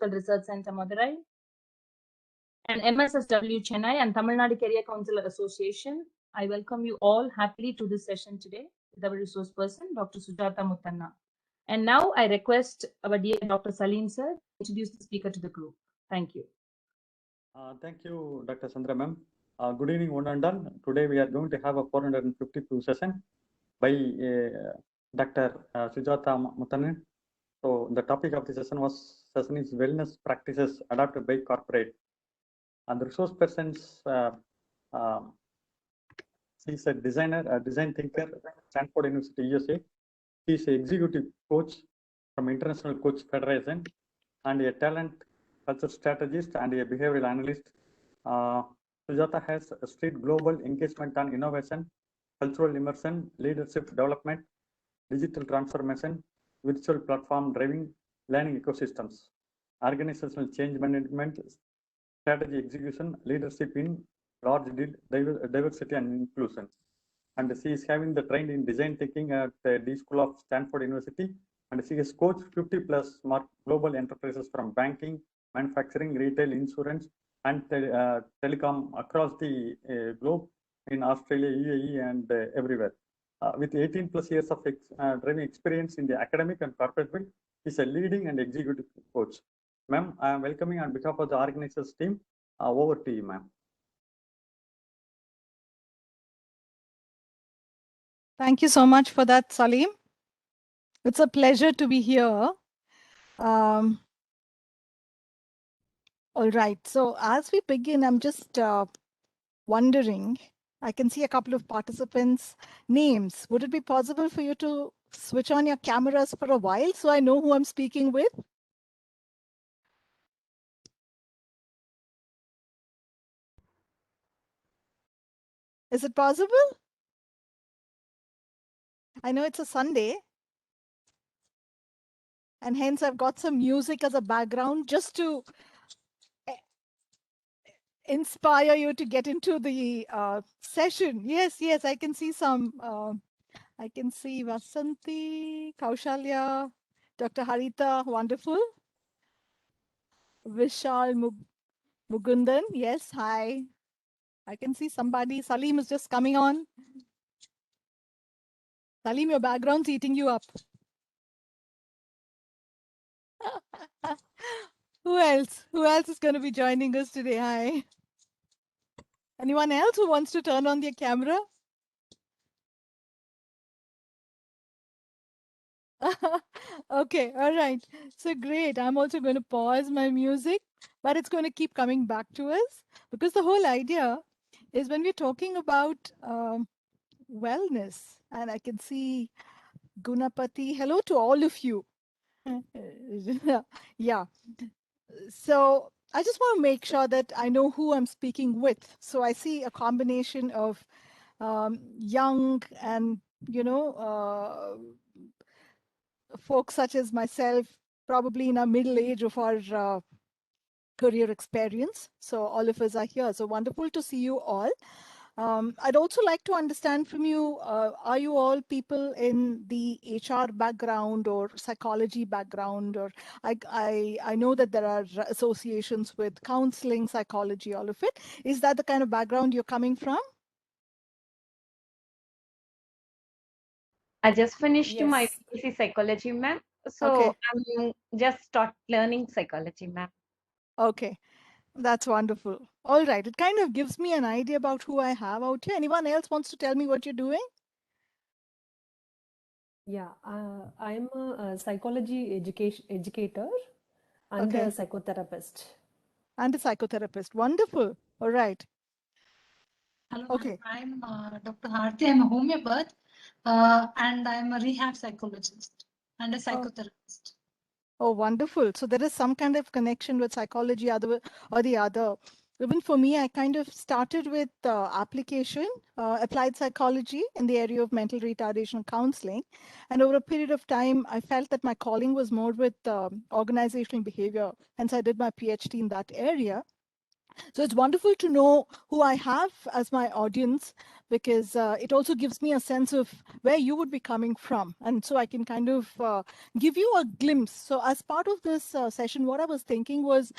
Research Center, Madurai, and MSSW Chennai and Tamil Nadu Career Counselor Association. I welcome you all happily to this session today with our resource person, Dr. Sujata Muthanna. And now I request our dear Dr. Salim sir to introduce the speaker to the group. Thank you. Thank you, Dr. Sandra ma'am. Good evening, one and all. Today we are going to have a 452 session by Dr. Sujata Muthanna. So the topic of the session is wellness practices adopted by corporate. And the resource persons, she's a designer, a design thinker, Stanford University, USA. She's an executive coach from International Coach Federation and a talent culture strategist and a behavioral analyst. Sujata has a straight global engagement on innovation, cultural immersion, leadership development, digital transformation, virtual platform driving learning ecosystems, organizational change management, strategy execution, leadership in large diversity and inclusion. And she is having the trained in design thinking at the D School of Stanford University. And she has coached 50 plus global enterprises from banking, manufacturing, retail, insurance, and telecom across the globe in Australia, UAE, and everywhere. With 18 plus years of driving experience in the academic and corporate field, is a leading and executive coach. Ma'am, I am welcoming on behalf of the organizers team. Over to you, ma'am. Thank you so much for that, Salim. It's a pleasure to be here. All right. So as we begin, I'm just wondering, I can see a couple of participants' names. Would it be possible for you to switch on your cameras for a while so I know who I'm speaking with? Is it possible? I know it's a Sunday, and hence I've got some music as a background just to inspire you to get into the session. Yes, I can see some. I can see Vasanti, Kaushalya, Dr. Harita, wonderful. Vishal Mugundan, yes, hi. I can see somebody. Salim is just coming on. Salim, your background's eating you up. Who else? Who else is going to be joining us today? Hi. Anyone else who wants to turn on their camera? Okay, all right. So great. I'm also going to pause my music, but it's going to keep coming back to us because the whole idea is when we're talking about wellness, and I can see Gunapati. Hello to all of you. Yeah. So I just want to make sure that I know who I'm speaking with. So I see a combination of young and, folks such as myself, probably in our middle age of our career experience. So all of us are here. So wonderful to see you all. I'd also like to understand from you, are you all people in the HR background or psychology background? Or I know that there are associations with counseling, psychology, all of it. Is that the kind of background you're coming from? I just finished Yes. my BSc psychology, ma'am. So Okay. I'm just start learning psychology, ma'am. Okay. That's wonderful. All right. It kind of gives me an idea about who I have out here. Anyone else wants to tell me what you're doing? Yeah, I'm a psychology educator and Okay. a psychotherapist. And a psychotherapist. Wonderful. All right. Hello, Okay. I'm Dr. Harti. I'm a homeopath and I'm a rehab psychologist and a psychotherapist. Oh, wonderful. So there is some kind of connection with psychology or the other. Even for me, I kind of started with application, applied psychology in the area of mental retardation counseling. And over a period of time, I felt that my calling was more with organizational behavior. Hence, I did my PhD in that area. So it's wonderful to know who I have as my audience, because it also gives me a sense of where you would be coming from. And so I can kind of give you a glimpse. So as part of this session, what I was thinking was,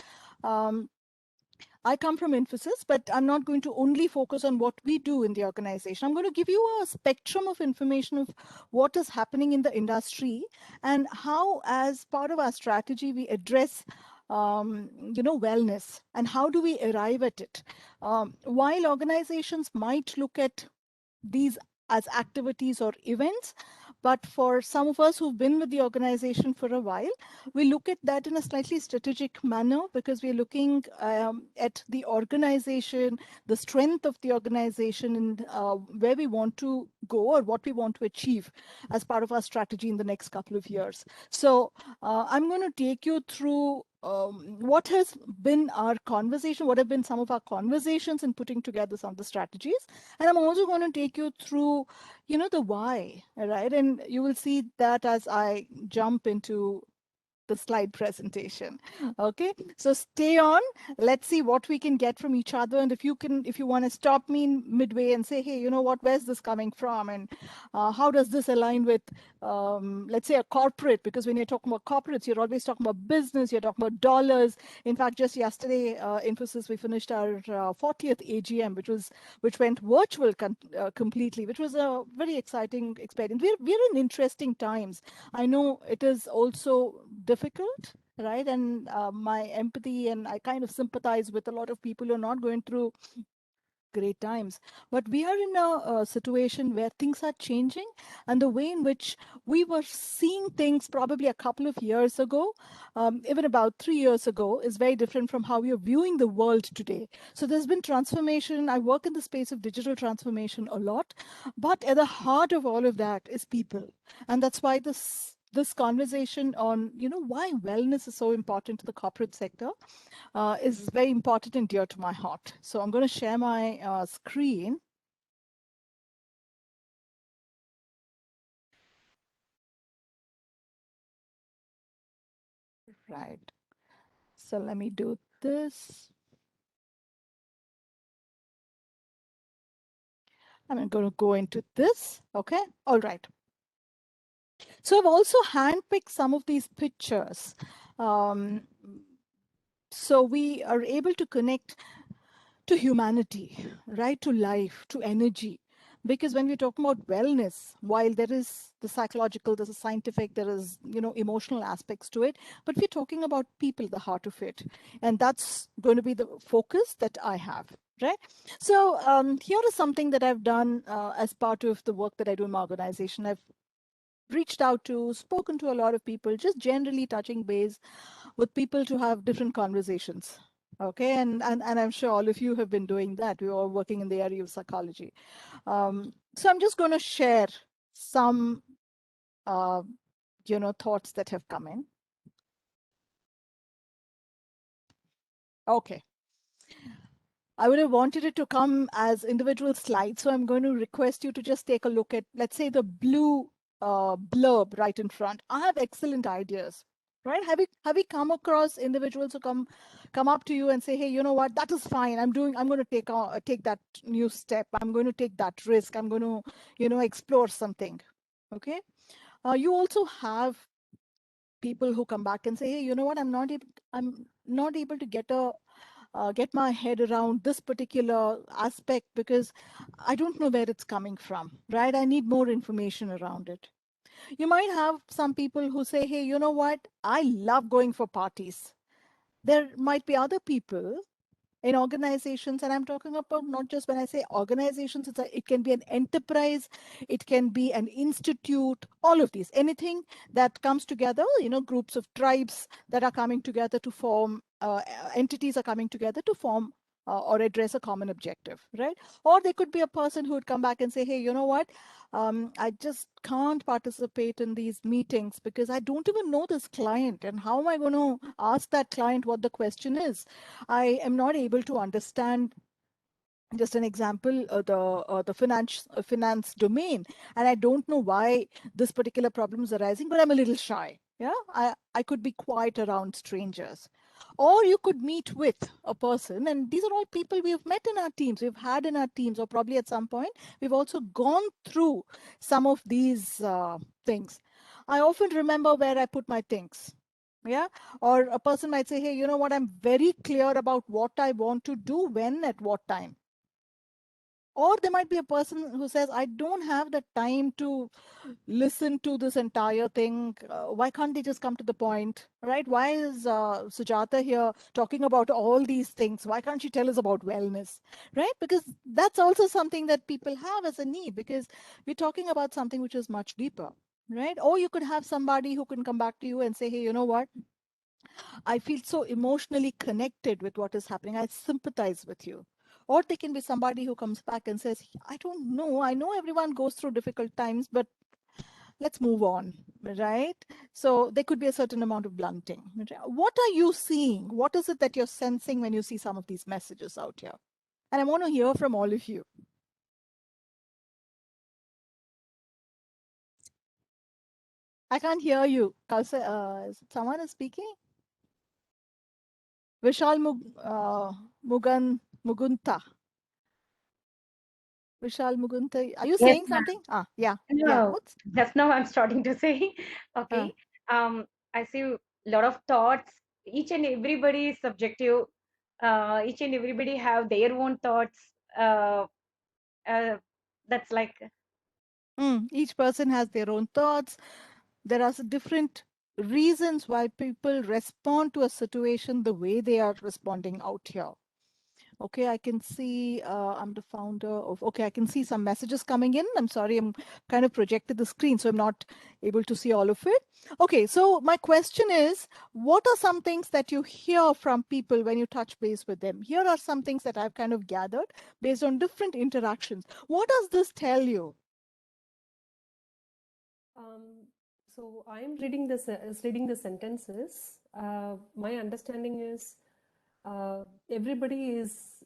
I come from Infosys, but I'm not going to only focus on what we do in the organization. I'm going to give you a spectrum of information of what is happening in the industry and how, as part of our strategy, we address wellness and how do we arrive at it. While organizations might look at these as activities or events, but for some of us who've been with the organization for a while, we look at that in a slightly strategic manner, because we're looking at the organization, the strength of the organization, and where we want to go or what we want to achieve as part of our strategy in the next couple of years. So I'm going to take you through what has been our conversation, what have been some of our conversations in putting together some of the strategies. And I'm also going to take you through, the why, right? And you will see that as I jump into the slide presentation. Okay, so stay on. Let's see what we can get from each other. And if you want to stop me in midway and say, hey, you know what, where's this coming from? And how does this align with, let's say, a corporate? Because when you're talking about corporates, you're always talking about business, you're talking about dollars. In fact, just yesterday, Infosys, we finished our 40th AGM, which went virtual completely, which was a very exciting experience. We're in interesting times. I know it is also difficult, right? And my empathy, and I kind of sympathize with a lot of people who are not going through great times. But we are in a situation where things are changing, and the way in which we were seeing things probably a couple of years ago, even about 3 years ago, is very different from how we are viewing the world today. So there's been transformation. I work in the space of digital transformation a lot, but at the heart of all of that is people. And that's why this conversation on, why wellness is so important to the corporate sector is very important and dear to my heart. So I'm going to share my screen. Right. So let me do this. I'm going to go into this. Okay. All right. So I've also handpicked some of these pictures. So we are able to connect to humanity, right? To life, to energy. Because when we're talking about wellness, while there is the psychological, there's a scientific, there is, emotional aspects to it, but we're talking about people, the heart of it. And that's going to be the focus that I have, right? So here is something that I've done as part of the work that I do in my organization. I've reached out to, spoken to a lot of people, just generally touching base with people to have different conversations. Okay, and I'm sure all of you have been doing that. We're all working in the area of psychology. So I'm just going to share some, thoughts that have come in. Okay. I would have wanted it to come as individual slides, so I'm going to request you to just take a look at, let's say, the blue blurb right in front. I have excellent ideas, right? Have you come across individuals who come up to you and say, hey, you know what, that is fine. I'm going to take that new step. I'm going to take that risk. I'm going to, explore something. Okay. You also have people who come back and say, hey, you know what, I'm not able to get my head around this particular aspect because I don't know where it's coming from, right? I need more information around it. You might have some people who say, hey, you know what? I love going for parties. There might be other people in organizations, and I'm talking about not just when I say organizations, it can be an enterprise, it can be an institute, all of these, anything that comes together, groups of tribes that are coming together to form, entities are coming together to form or address a common objective, right? Or there could be a person who would come back and say, hey, you know what? I just can't participate in these meetings because I don't even know this client. And how am I going to ask that client what the question is? I am not able to understand, just an example, the finance domain, and I don't know why this particular problem is arising, but I'm a little shy, Yeah, I could be quiet around strangers. Or you could meet with a person, and these are all people we've met in our teams, we've had in our teams, or probably at some point we've also gone through some of these things. I often remember where I put my things. Yeah. Or a person might say, hey, you know what? I'm very clear about what I want to do, when, at what time. Or there might be a person who says, I don't have the time to listen to this entire thing. Why can't they just come to the point, right? Why is Sujata here talking about all these things? Why can't she tell us about wellness, right? Because that's also something that people have as a need, because we're talking about something which is much deeper, right? Or you could have somebody who can come back to you and say, hey, you know what? I feel so emotionally connected with what is happening. I sympathize with you. Or they can be somebody who comes back and says, I don't know. I know everyone goes through difficult times, but let's move on, right? So there could be a certain amount of blunting. What are you seeing? What is it that you're sensing when you see some of these messages out here? And I want to hear from all of you. I can't hear you. Someone is speaking? Vishal Mugunta. Vishal Mugunta, are you Yes, saying ma'am. something? Yeah. No, What's just now I'm starting to say, okay. I see a lot of thoughts. Each and everybody is subjective. Each and everybody have their own thoughts. Uh, that's like, each person has their own thoughts. There are different reasons why people respond to a situation the way they are responding out here. Okay, I can see I'm the founder of, okay, I can see some messages coming in. I'm sorry, I'm kind of projected the screen, so I'm not able to see all of it. Okay, so my question is, what are some things that you hear from people when you touch base with them? Here are some things that I've kind of gathered based on different interactions. What does this tell you? So I'm reading reading the sentences. My understanding is everybody is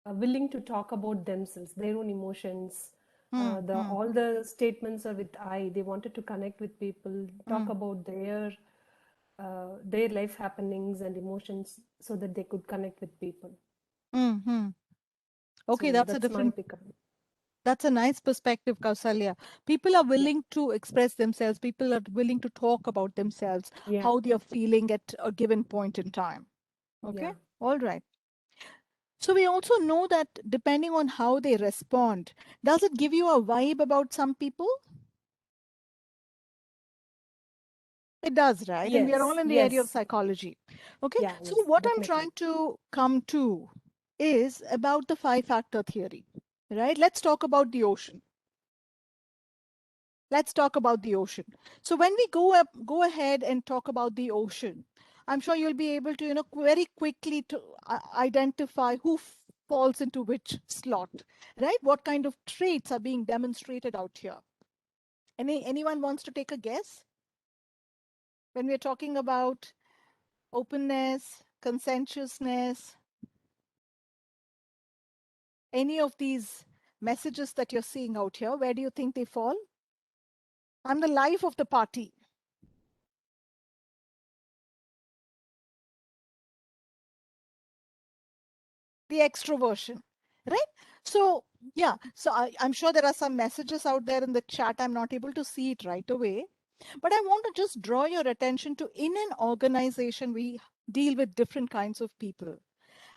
willing to talk about themselves, their own emotions. All the statements are with I. They wanted to connect with people, talk about their life happenings and emotions, so that they could connect with people. Okay, So that's a my different. pickup. That's a nice perspective, Kausalya. People are willing to express themselves. People are willing to talk about themselves, Yeah. how they are feeling at a given point in time. Okay, Yeah. all right. So we also know that depending on how they respond, does it give you a vibe about some people? It does, right? And we are all Yes. in the area of Yes. psychology. Okay, Yeah. so Yes. what I'm Definitely. trying to come to is about the 5-factor theory, right? Let's talk about the ocean. Let's talk about the ocean. So when we go ahead and talk about the ocean, I'm sure you'll be able to, very quickly to identify who falls into which slot, right? What kind of traits are being demonstrated out here? Anyone wants to take a guess? When we're talking about openness, conscientiousness, any of these messages that you're seeing out here, where do you think they fall? I'm the life of the party. The extroversion, right? So yeah, so I'm sure there are some messages out there in the chat. I'm not able to see it right away, but I want to just draw your attention to, in an organization we deal with different kinds of people,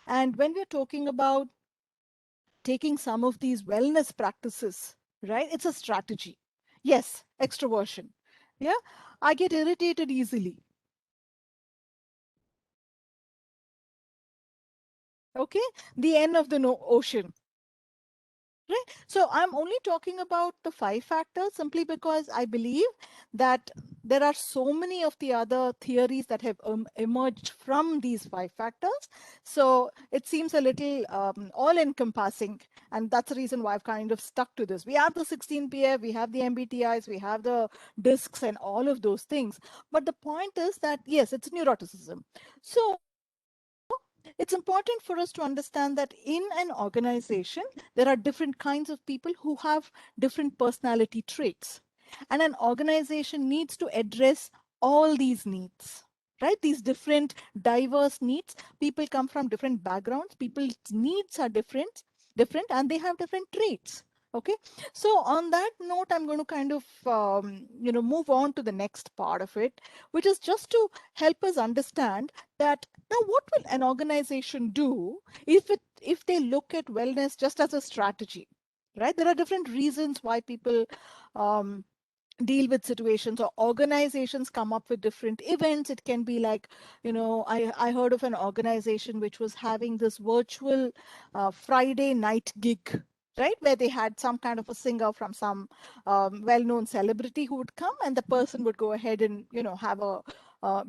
and when we're talking about taking some of these wellness practices, right, it's a strategy. Yes, extroversion. Yeah, I get irritated easily. Okay, the end of the ocean. Right. So I'm only talking about the 5 factors simply because I believe that there are so many of the other theories that have emerged from these 5 factors. So it seems a little all encompassing. And that's the reason why I've kind of stuck to this. We have the 16PF, we have the MBTIs, we have the discs and all of those things. But the point is that, yes, it's neuroticism. So it's important for us to understand that in an organization, there are different kinds of people who have different personality traits. And an organization needs to address all these needs, right? These different diverse needs. People come from different backgrounds. People's needs are different, and they have different traits. Okay. So on that note, I'm going to kind of, move on to the next part of it, which is just to help us understand that now what will an organization do if they look at wellness just as a strategy, right? There are different reasons why people deal with situations, or organizations come up with different events. It can be like, I heard of an organization which was having this virtual Friday night gig, right, where they had some kind of a singer from some well-known celebrity who would come, and the person would go ahead and have a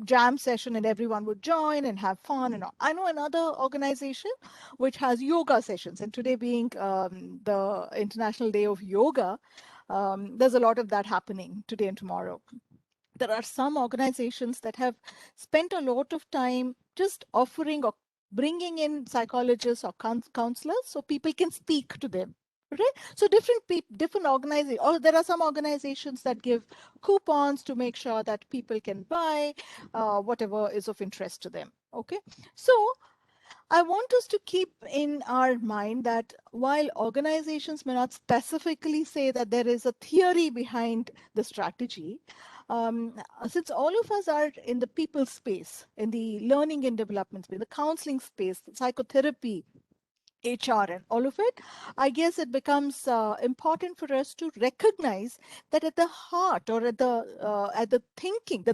jam session, and everyone would join and have fun and all. I know another organization which has yoga sessions, and today being the International Day of Yoga, there's a lot of that happening today and tomorrow. There are some organizations that have spent a lot of time just offering or bringing in psychologists or counselors so people can speak to them. Right? So different organizations, or there are some organizations that give coupons to make sure that people can buy whatever is of interest to them. Okay, so I want us to keep in our mind that while organizations may not specifically say that there is a theory behind the strategy, since all of us are in the people space, in the learning and development space, the counseling space, the psychotherapy, HR, and all of it, I guess it becomes important for us to recognize that at the heart, or at the thinking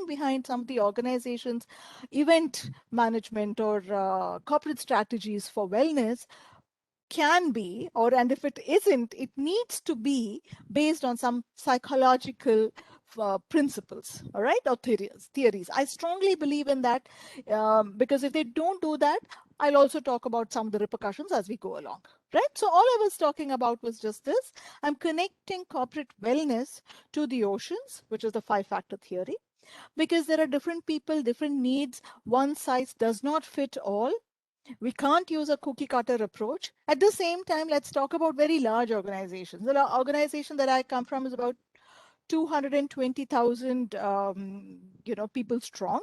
behind some of the organizations' event management or corporate strategies for wellness can be, and if it isn't, it needs to be based on some psychological principles, all right, or theories. I strongly believe in that, because if they don't do that, I'll also talk about some of the repercussions as we go along, right? So all I was talking about was just this. I'm connecting corporate wellness to the oceans, which is the 5-factor theory, because there are different people, different needs. One size does not fit all. We can't use a cookie cutter approach. At the same time, let's talk about very large organizations. The organization that I come from is about 220,000 people strong.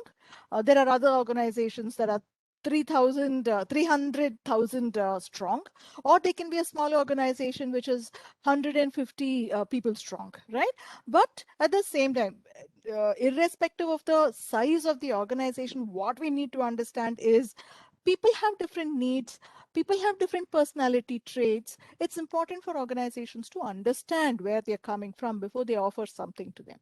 There are other organizations that are 300,000 strong, or they can be a small organization which is 150 people strong, right? But at the same time, irrespective of the size of the organization, what we need to understand is people have different needs, people have different personality traits. It's important for organizations to understand where they're coming from before they offer something to them.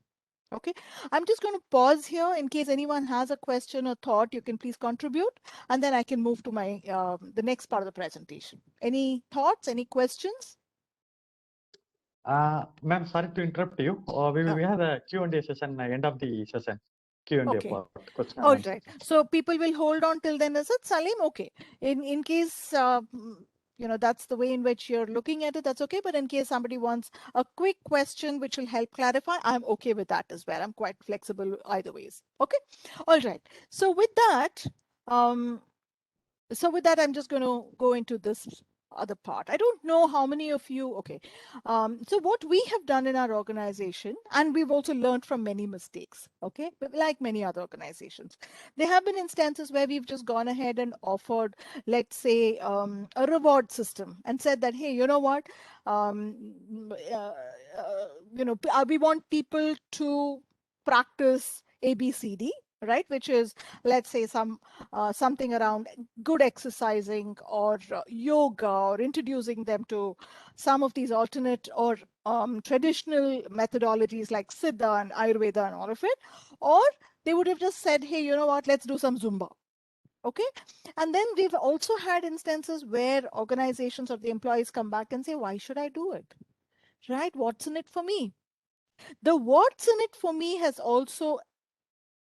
Okay, I'm just going to pause here in case anyone has a question or thought. You can please contribute, and then I can move to my the next part of the presentation. Any thoughts, any questions? Ma'am, sorry to interrupt you. We have a Q&A session at the end of the session. Q&A Okay. part, question and All answers. right. So people will hold on till then. Is it, Salim? Okay. In case that's the way in which you're looking at it, that's okay. But in case somebody wants a quick question which will help clarify, I'm okay with that as well. I'm quite flexible either ways. Okay. All right. So with that, I'm just going to go into this other part. I don't know how many of you, okay. So what we have done in our organization, and we've also learned from many mistakes, okay, but like many other organizations, there have been instances where we've just gone ahead and offered, let's say, a reward system and said that, hey, you know what, we want people to practice ABCD, right, which is, let's say, something around good exercising or yoga, or introducing them to some of these alternate or traditional methodologies like Siddha and Ayurveda and all of it. Or they would have just said, hey, you know what, let's do some Zumba. Okay. And then we've also had instances where organizations or the employees come back and say, why should I do it? Right? What's in it for me? The what's in it for me has also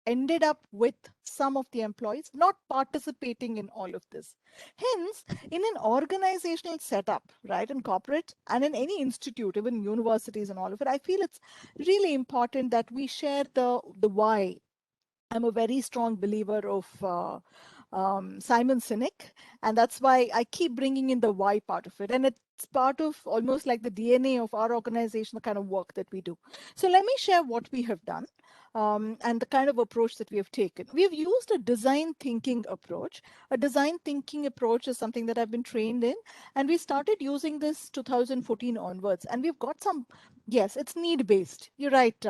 ended up with some of the employees not participating in all of this. Hence, in an organizational setup, right, in corporate and in any institute, even universities and all of it, I feel it's really important that we share the why. I'm a very strong believer of Simon Sinek, and that's why I keep bringing in the why part of it. And it's part of almost like the DNA of our organization, the kind of work that we do. So let me share what we have done. and the kind of approach that we have taken. We have used a design thinking approach. A design thinking approach is something that I've been trained in, and we started using this 2014 onwards. And we've got some, yes, it's need-based. You're right,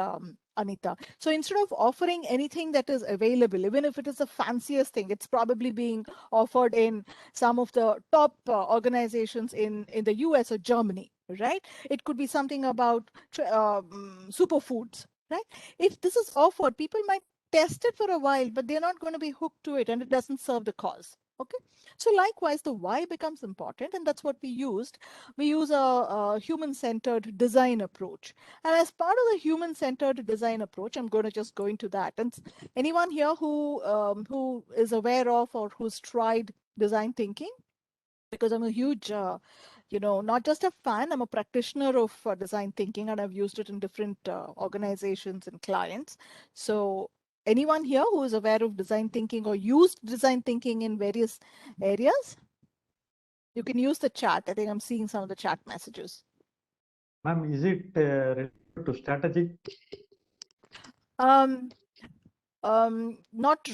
Anita. So instead of offering anything that is available, even if it is the fanciest thing, it's probably being offered in some of the top organizations in the US or Germany, right? It could be something about superfoods, right? If this is offered, people might test it for a while, but they're not going to be hooked to it and it doesn't serve the cause. Okay. So likewise, the why becomes important, and that's what we used. We use a human-centered design approach. And as part of the human-centered design approach, I'm going to just go into that. And anyone here who is aware of or who's tried design thinking? Because I'm a huge, not just a fan, I'm a practitioner of design thinking, and I've used it in different organizations and clients. So anyone here who is aware of design thinking or used design thinking in various areas? You can use the chat. I think I'm seeing some of the chat messages. Ma'am, is it related to strategy? Not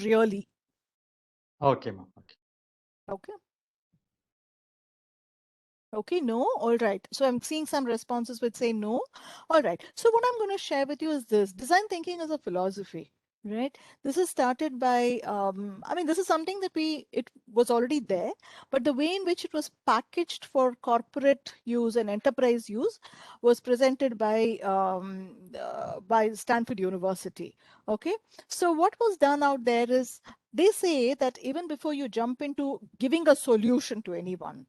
really. Okay, ma'am. Okay. Okay. Okay, no, all right. So I'm seeing some responses which say no. All right. So what I'm going to share with you is this. Design thinking is a philosophy, right? This is started by, this is something that it was already there, but the way in which it was packaged for corporate use and enterprise use was presented by Stanford University. Okay. So what was done out there is they say that even before you jump into giving a solution to anyone,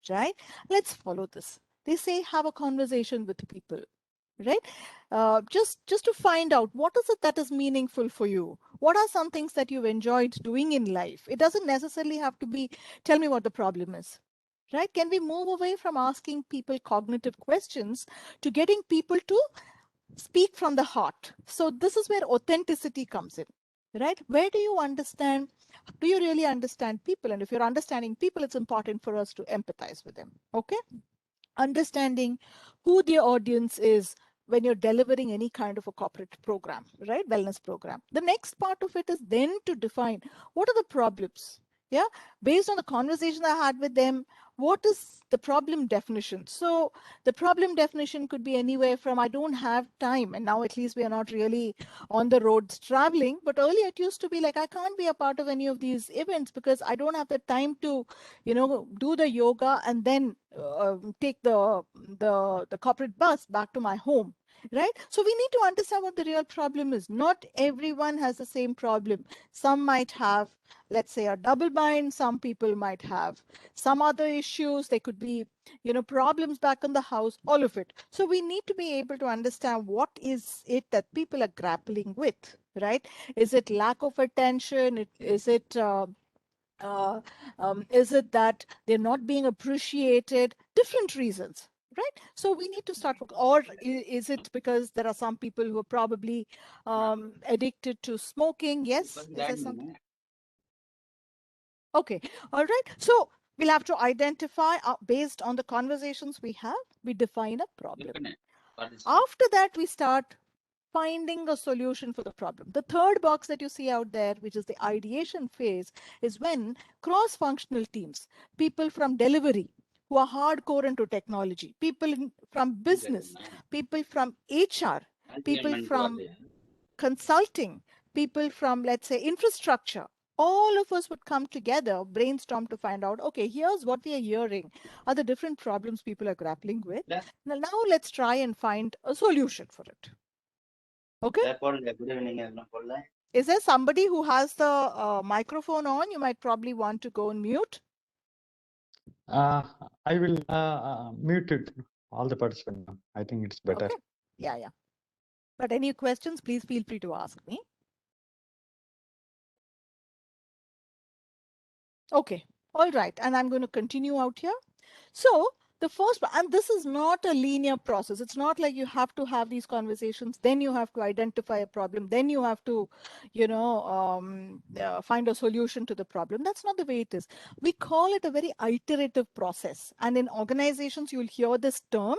right? Let's follow this. They say have a conversation with people, right? Just to find out what is it that is meaningful for you. What are some things that you've enjoyed doing in life? It doesn't necessarily have to be, tell me what the problem is, right? Can we move away from asking people cognitive questions to getting people to speak from the heart? So this is where authenticity comes in, right? Where do you understand? Do you really understand people? And if you're understanding people, it's important for us to empathize with them. Okay. Understanding who the audience is when you're delivering any kind of a corporate program, right? Wellness program. The next part of it is then to define what are the problems. Yeah. Based on the conversation I had with them, what is the problem definition? So the problem definition could be anywhere from I don't have time, and now at least we are not really on the roads traveling, but earlier it used to be like I can't be a part of any of these events because I don't have the time to do the yoga and then take the corporate bus back to my home, right? So we need to understand what the real problem is. Not everyone has the same problem. Some might have, let's say, a double bind. Some people might have some other issues. They could be, problems back in the house, all of it. So we need to be able to understand what is it that people are grappling with, right? Is it lack of attention? Is it is it that they're not being appreciated? Different reasons, right? So we need to start, or is it because there are some people who are probably addicted to smoking? Yes, is there something? Okay, all right. So we'll have to identify based on the conversations we have, we define a problem. After that, we start finding a solution for the problem. The third box that you see out there, which is the ideation phase, is when cross-functional teams, people from delivery who are hardcore into technology, people from business, people from HR, people from consulting, people from, let's say, infrastructure, all of us would come together, brainstorm to find out, okay, here's what we are hearing are the different problems people are grappling with. Now let's try and find a solution for it. Okay. Is there somebody who has the microphone on? You might probably want to go and mute. I will mute it, all the participants. I think it's better. Okay. Yeah. But any questions, please feel free to ask me. Okay. All right. And I'm going to continue out here. So the first, and this is not a linear process. It's not like you have to have these conversations, then you have to identify a problem, then you have to, find a solution to the problem. That's not the way it is. We call it a very iterative process. And in organizations, you'll hear this term,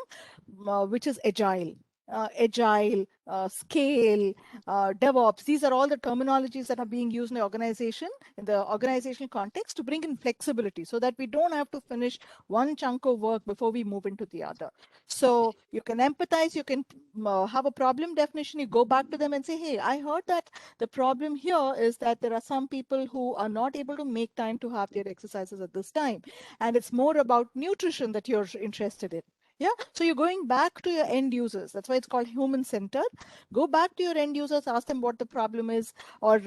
which is agile. agile, scale, DevOps. These are all the terminologies that are being used in the organization, in the organizational context, to bring in flexibility so that we don't have to finish one chunk of work before we move into the other. So you can empathize, you can have a problem definition, you go back to them and say, hey, I heard that the problem here is that there are some people who are not able to make time to have their exercises at this time. And it's more about nutrition that you're interested in. Yeah, so you're going back to your end users. That's why it's called human centered. Go back to your end users, ask them what the problem is, or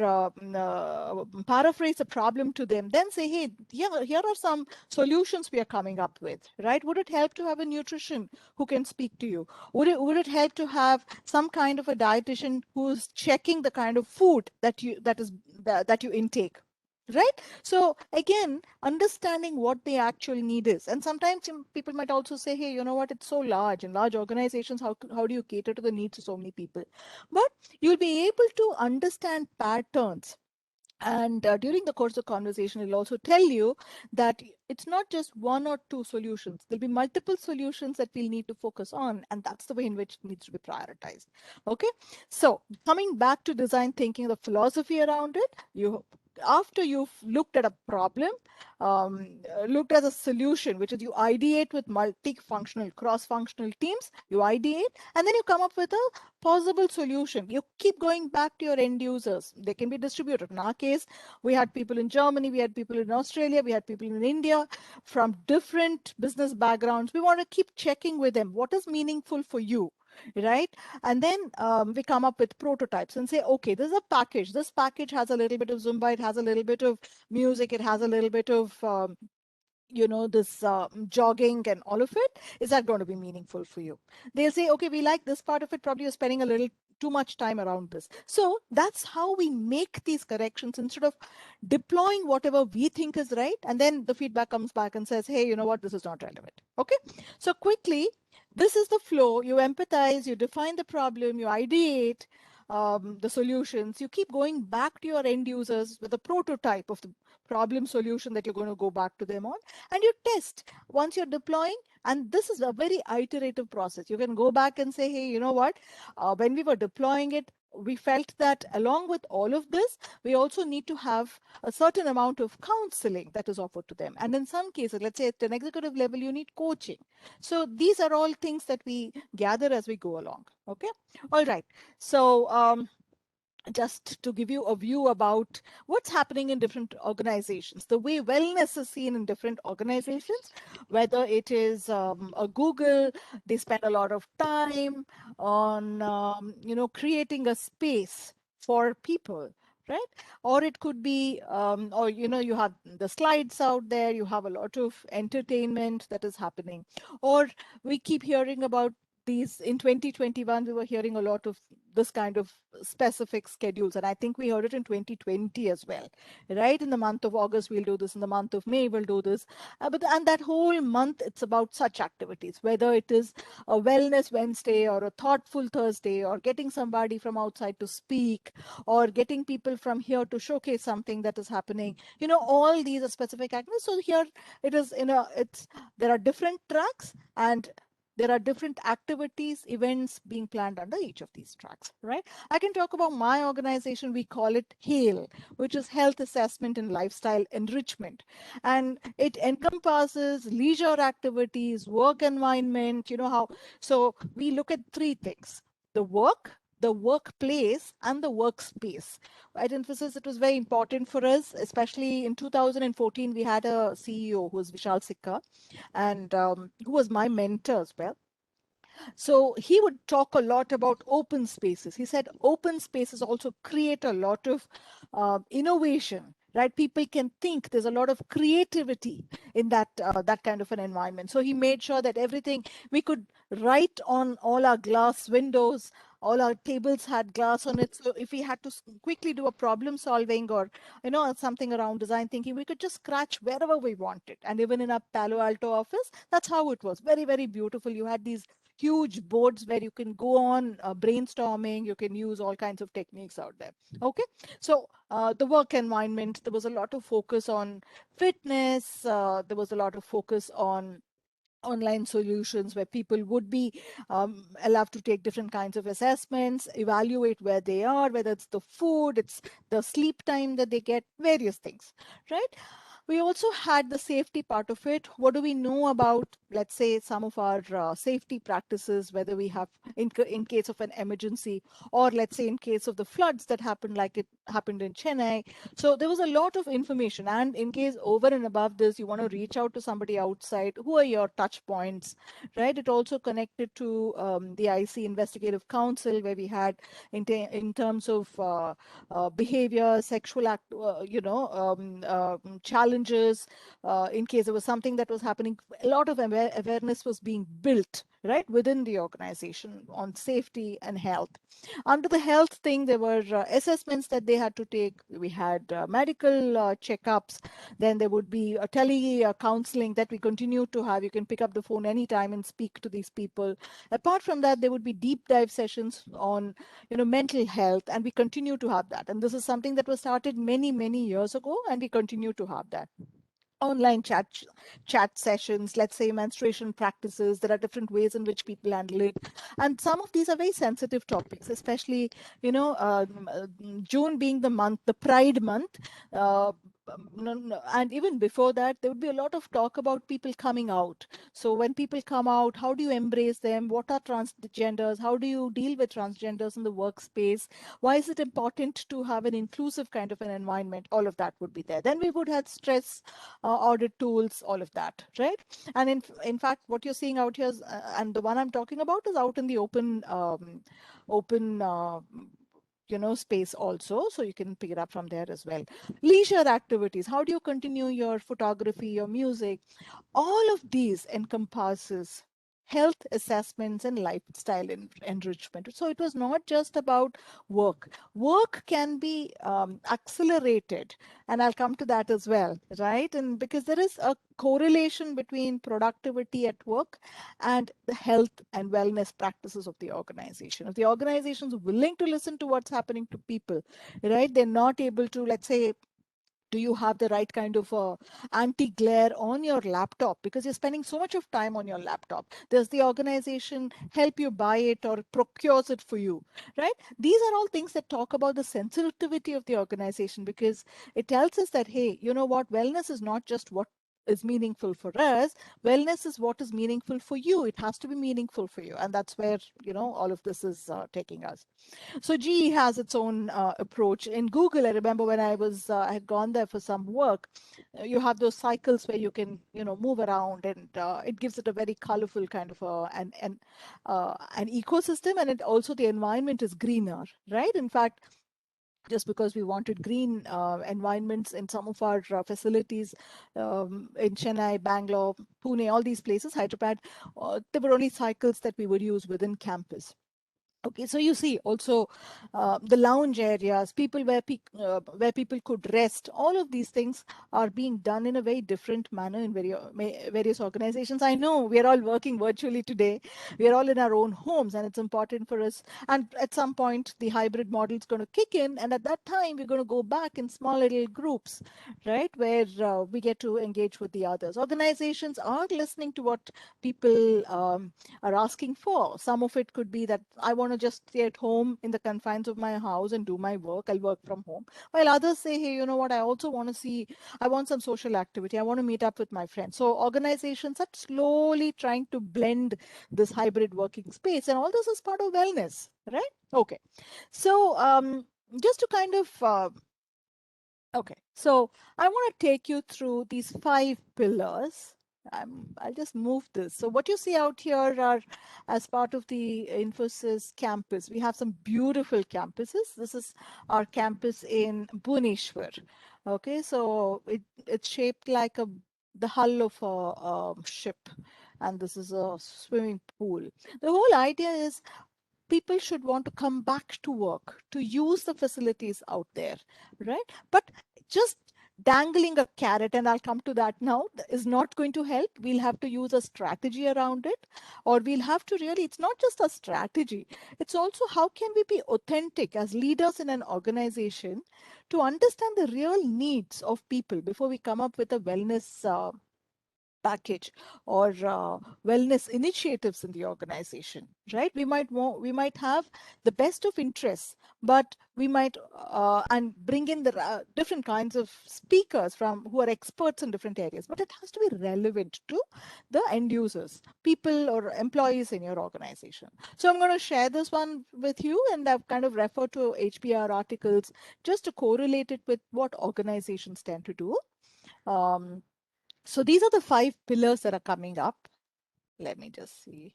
paraphrase the problem to them. Then say, hey, here are some solutions we are coming up with, right? Would it help to have a nutrition who can speak to you? Would it help to have some kind of a dietitian who's checking the kind of food that you intake? Right? So again, understanding what the actual need is. And sometimes people might also say, hey, you know what, it's so large. In large organizations, how do you cater to the needs of so many people? But you'll be able to understand patterns. And during the course of conversation, it'll also tell you that it's not just one or two solutions. There'll be multiple solutions that we'll need to focus on. And that's the way in which it needs to be prioritized. Okay. So coming back to design thinking, the philosophy around it, after you've looked at a problem, looked at a solution, which is you ideate with multi-functional, cross-functional teams, you ideate, and then you come up with a possible solution. You keep going back to your end users. They can be distributed. In our case, we had people in Germany, we had people in Australia, we had people in India from different business backgrounds. We want to keep checking with them. What is meaningful for you? Right? And then we come up with prototypes and say, okay, this is a package. This package has a little bit of Zumba. It has a little bit of music. It has a little bit of this jogging and all of it. Is that going to be meaningful for you? They'll say, okay, we like this part of it. Probably you're spending a little too much time around this. So that's how we make these corrections instead of deploying whatever we think is right. And then the feedback comes back and says, hey, you know what, this is not relevant. Okay. So quickly, this is the flow. You empathize, you define the problem, you ideate the solutions. You keep going back to your end users with a prototype of the problem solution that you're going to go back to them on, and you test once you're deploying. And this is a very iterative process. You can go back and say, hey, you know what, when we were deploying it, we felt that along with all of this, we also need to have a certain amount of counseling that is offered to them. And in some cases, let's say at an executive level, you need coaching. So these are all things that we gather as we go along. Okay. All right. So just to give you a view about what's happening in different organizations, the way wellness is seen in different organizations, whether it is a Google, they spend a lot of time on, creating a space for people, right? Or it could be, you have the slides out there, you have a lot of entertainment that is happening. Or we keep hearing about these in 2021, we were hearing a lot of this kind of specific schedules. And I think we heard it in 2020 as well, right? In the month of August, we'll do this. In the month of May, we'll do this. And that whole month, it's about such activities, whether it is a wellness Wednesday or a thoughtful Thursday, or getting somebody from outside to speak, or getting people from here to showcase something that is happening. All these are specific activities. So here it is, there are different tracks, and there are different activities, events being planned under each of these tracks, right? I can talk about my organization. We call it HAIL, which is Health Assessment and Lifestyle Enrichment. And it encompasses leisure activities, work environment, so we look at three things: the work, the workplace, and the workspace. At Infosys, it was very important for us, especially in 2014, we had a CEO who was Vishal Sikka, and who was my mentor as well. So he would talk a lot about open spaces. He said open spaces also create a lot of innovation, right? People can think. There's a lot of creativity in that kind of an environment. So he made sure that everything we could write on all our glass windows. All our tables had glass on it. So if we had to quickly do a problem solving or something around design thinking, we could just scratch wherever we wanted. And even in a Palo Alto office, that's how it was. Very, very beautiful. You had these huge boards where you can go on brainstorming. You can use all kinds of techniques out there. Okay. So the work environment, there was a lot of focus on fitness. There was a lot of focus on online solutions where people would be allowed to take different kinds of assessments, evaluate where they are, whether it's the food, it's the sleep time that they get, various things, right? We also had the safety part of it. What do we know about, let's say, some of our safety practices, whether we have in case of an emergency, or let's say in case of the floods that happened like it happened in Chennai. So there was a lot of information. And in case over and above this, you want to reach out to somebody outside, who are your touch points, right? It also connected to the IC Investigative Council, where we had in terms of behavior, sexual act, challenges, in case there was something that was happening, a lot of awareness was being built, right, within the organization on safety and health. Under the health thing, there were assessments that they had to take. We had medical checkups. Then there would be a tele counseling that we continue to have. You can pick up the phone anytime and speak to these people. Apart from that, there would be deep dive sessions on, mental health, and we continue to have that. And this is something that was started many, many years ago, and we continue to have that. Online chat sessions, let's say menstruation practices. There are different ways in which people handle it, and some of these are very sensitive topics, especially June being the Pride month. And even before that, there would be a lot of talk about people coming out. So when people come out, how do you embrace them? What are transgenders? How do you deal with transgenders in the workspace? Why is it important to have an inclusive kind of an environment? All of that would be there. Then we would have stress audit tools, all of that, right? And in fact, what you're seeing out here is, and the one I'm talking about is out in the open space also, so you can pick it up from there as well. Leisure activities, how do you continue your photography, your music? All of these encompasses health assessments and lifestyle enrichment. So it was not just about work. Work can be accelerated, and I'll come to that as well, right? And because there is a correlation between productivity at work and the health and wellness practices of the organization. If the organization is willing to listen to what's happening to people, right, they're not able to, let's say, do you have the right kind of anti-glare on your laptop, because you're spending so much of time on your laptop? Does the organization help you buy it or procures it for you, right? These are all things that talk about the sensitivity of the organization, because it tells us that, hey, you know what, wellness is not just what is meaningful for us. Wellness is what is meaningful for you. It has to be meaningful for you, and that's where all of this is taking us. So GE has its own approach. In Google, I remember when I had gone there for some work, you have those cycles where you can, move around, and it gives it a very colorful kind of an ecosystem, and it also, the environment is greener, right? In fact, just because we wanted green environments in some of our facilities in Chennai, Bangalore, Pune, all these places, Hyderabad, there were only cycles that we would use within campus. Okay, so you see also the lounge areas, where people could rest. All of these things are being done in a very different manner in various organizations. I know we are all working virtually today. We are all in our own homes, and it's important for us. And at some point, the hybrid model is going to kick in, and at that time, we're going to go back in small little groups, right, where we get to engage with the others. Organizations are listening to what people are asking for. Some of it could be that I want to just stay at home in the confines of my house and do my work. I'll work from home. While others say, hey, you know what, I also want to see, I want some social activity. I want to meet up with my friends. So organizations are slowly trying to blend this hybrid working space. And all this is part of wellness, right? Okay. So just to kind of, okay. So I want to take you through these 5 pillars. I'll just move this. So what you see out here are, as part of the Infosys campus, we have some beautiful campuses. This is our campus in Bhubaneswar. Okay, so it's shaped like the hull of a ship, and this is a swimming pool. The whole idea is people should want to come back to work, to use the facilities out there, right? But just dangling a carrot, and I'll come to that now, is not going to help. We'll have to use a strategy around it, or we'll have to really, it's not just a strategy, it's also how can we be authentic as leaders in an organization to understand the real needs of people before we come up with a wellness package or wellness initiatives in the organization, right? We might have the best of interests, but we might and bring in the different kinds of speakers from who are experts in different areas, but it has to be relevant to the end users, people or employees in your organization. So I'm going to share this one with you, and I've kind of referred to HBR articles just to correlate it with what organizations tend to do. So these are the 5 pillars that are coming up. Let me just see.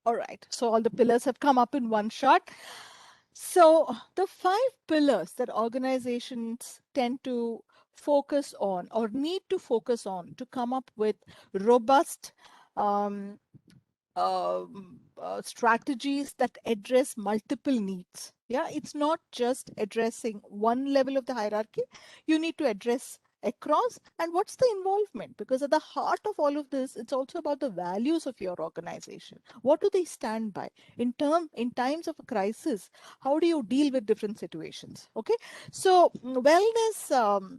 All right, so all the pillars have come up in one shot. So the 5 pillars that organizations tend to focus on or need to focus on to come up with robust strategies that address multiple needs. Yeah, it's not just addressing one level of the hierarchy. You need to address across. And what's the involvement? Because at the heart of all of this, it's also about the values of your organization. What do they stand by? In times of a crisis, how do you deal with different situations? Okay, so wellness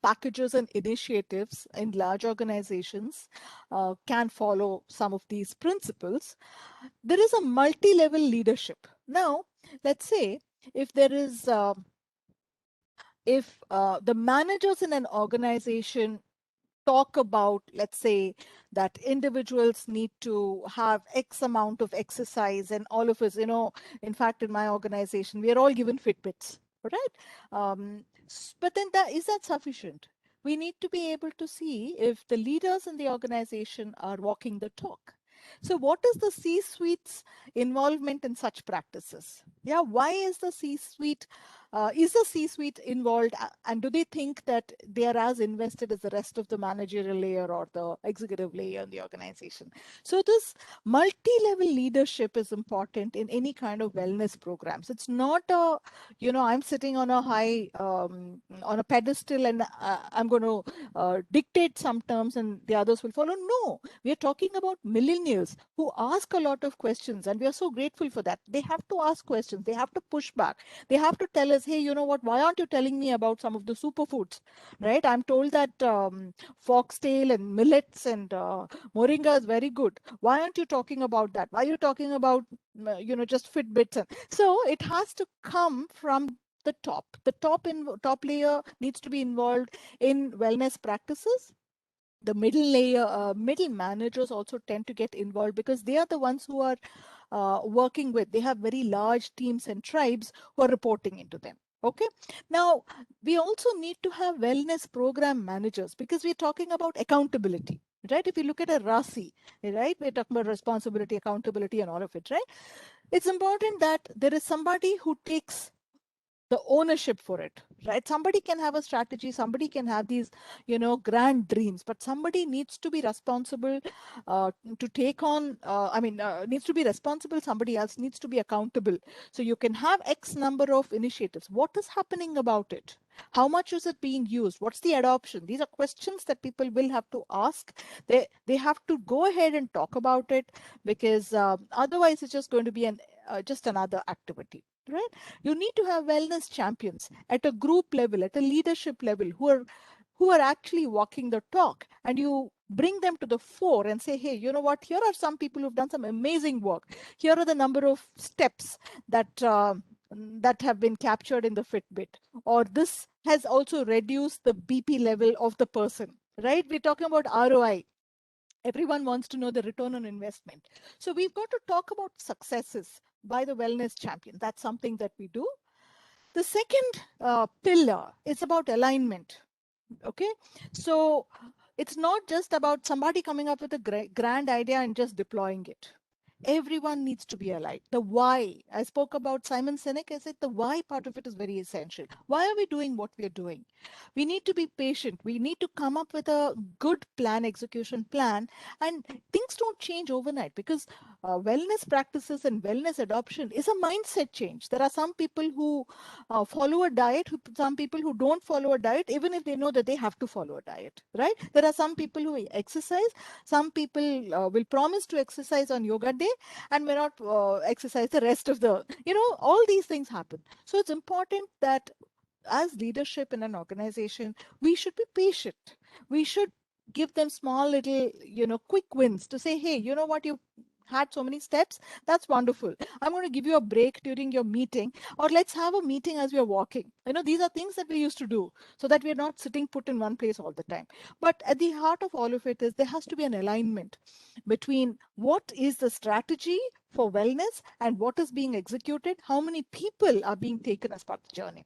packages and initiatives in large organizations can follow some of these principles. There is a multi-level leadership. Now, let's say if there is, if the managers in an organization talk about, let's say, that individuals need to have X amount of exercise, and all of us, in fact, in my organization, we are all given Fitbits, right? But then is that sufficient? We need to be able to see if the leaders in the organization are walking the talk. So what is the C-suite's involvement in such practices? Yeah, why is the C-suite involved, and do they think that they are as invested as the rest of the managerial layer or the executive layer in the organization? So this multi-level leadership is important in any kind of wellness programs. It's not I'm sitting on a high on a pedestal and I'm going to dictate some terms and the others will follow. No, we are talking about millennials who ask a lot of questions, and we are so grateful for that. They have to ask questions, they have to push back, they have to tell us, hey, you know what, why aren't you telling me about some of the superfoods, right? I'm told that foxtail and millets and moringa is very good. Why aren't you talking about that? Why are you talking about just Fitbits? So it has to come from the top. The top layer needs to be involved in wellness practices. The middle layer, middle managers also tend to get involved because they are the ones who are working with. They have very large teams and tribes who are reporting into them. Okay. Now, we also need to have wellness program managers because we're talking about accountability, right? If you look at a RASI, right, we're talking about responsibility, accountability, and all of it, right? It's important that there is somebody who takes the ownership for it, right? Somebody can have a strategy, somebody can have these grand dreams, but somebody needs to be responsible to take on needs to be responsible. Somebody else needs to be accountable. So you can have X number of initiatives. What is happening about it? How much is it being used? What's the adoption? These are questions that people will have to ask. They have to go ahead and talk about it, because otherwise it's just going to be just another activity, right? You need to have wellness champions at a group level, at a leadership level, who are actually walking the talk, and you bring them to the fore and say, hey, you know what, here are some people who've done some amazing work. Here are the number of steps that that have been captured in the Fitbit, or this has also reduced the BP level of the person, right? We're talking about ROI. Everyone wants to know the return on investment. So we've got to talk about successes by the wellness champion. That's something that we do. The second pillar is about alignment. Okay. So it's not just about somebody coming up with a grand idea and just deploying it. Everyone needs to be aligned. The why, I spoke about Simon Sinek. I said the why part of it is very essential. Why are we doing what we're doing? We need to be patient. We need to come up with a good plan, execution plan, and things don't change overnight, because wellness practices and wellness adoption is a mindset change. There are some people who follow a diet, some people who don't follow a diet, even if they know that they have to follow a diet, right? There are some people who exercise. Some people will promise to exercise on yoga day and may not exercise the rest of the, all these things happen. So it's important that as leadership in an organization, we should be patient. We should give them small little, quick wins to say, hey, you know what, you had so many steps. That's wonderful. I'm going to give you a break during your meeting, or let's have a meeting as we are walking. These are things that we used to do so that we're not sitting put in one place all the time. But at the heart of all of it is there has to be an alignment between what is the strategy for wellness and what is being executed, how many people are being taken as part of the journey.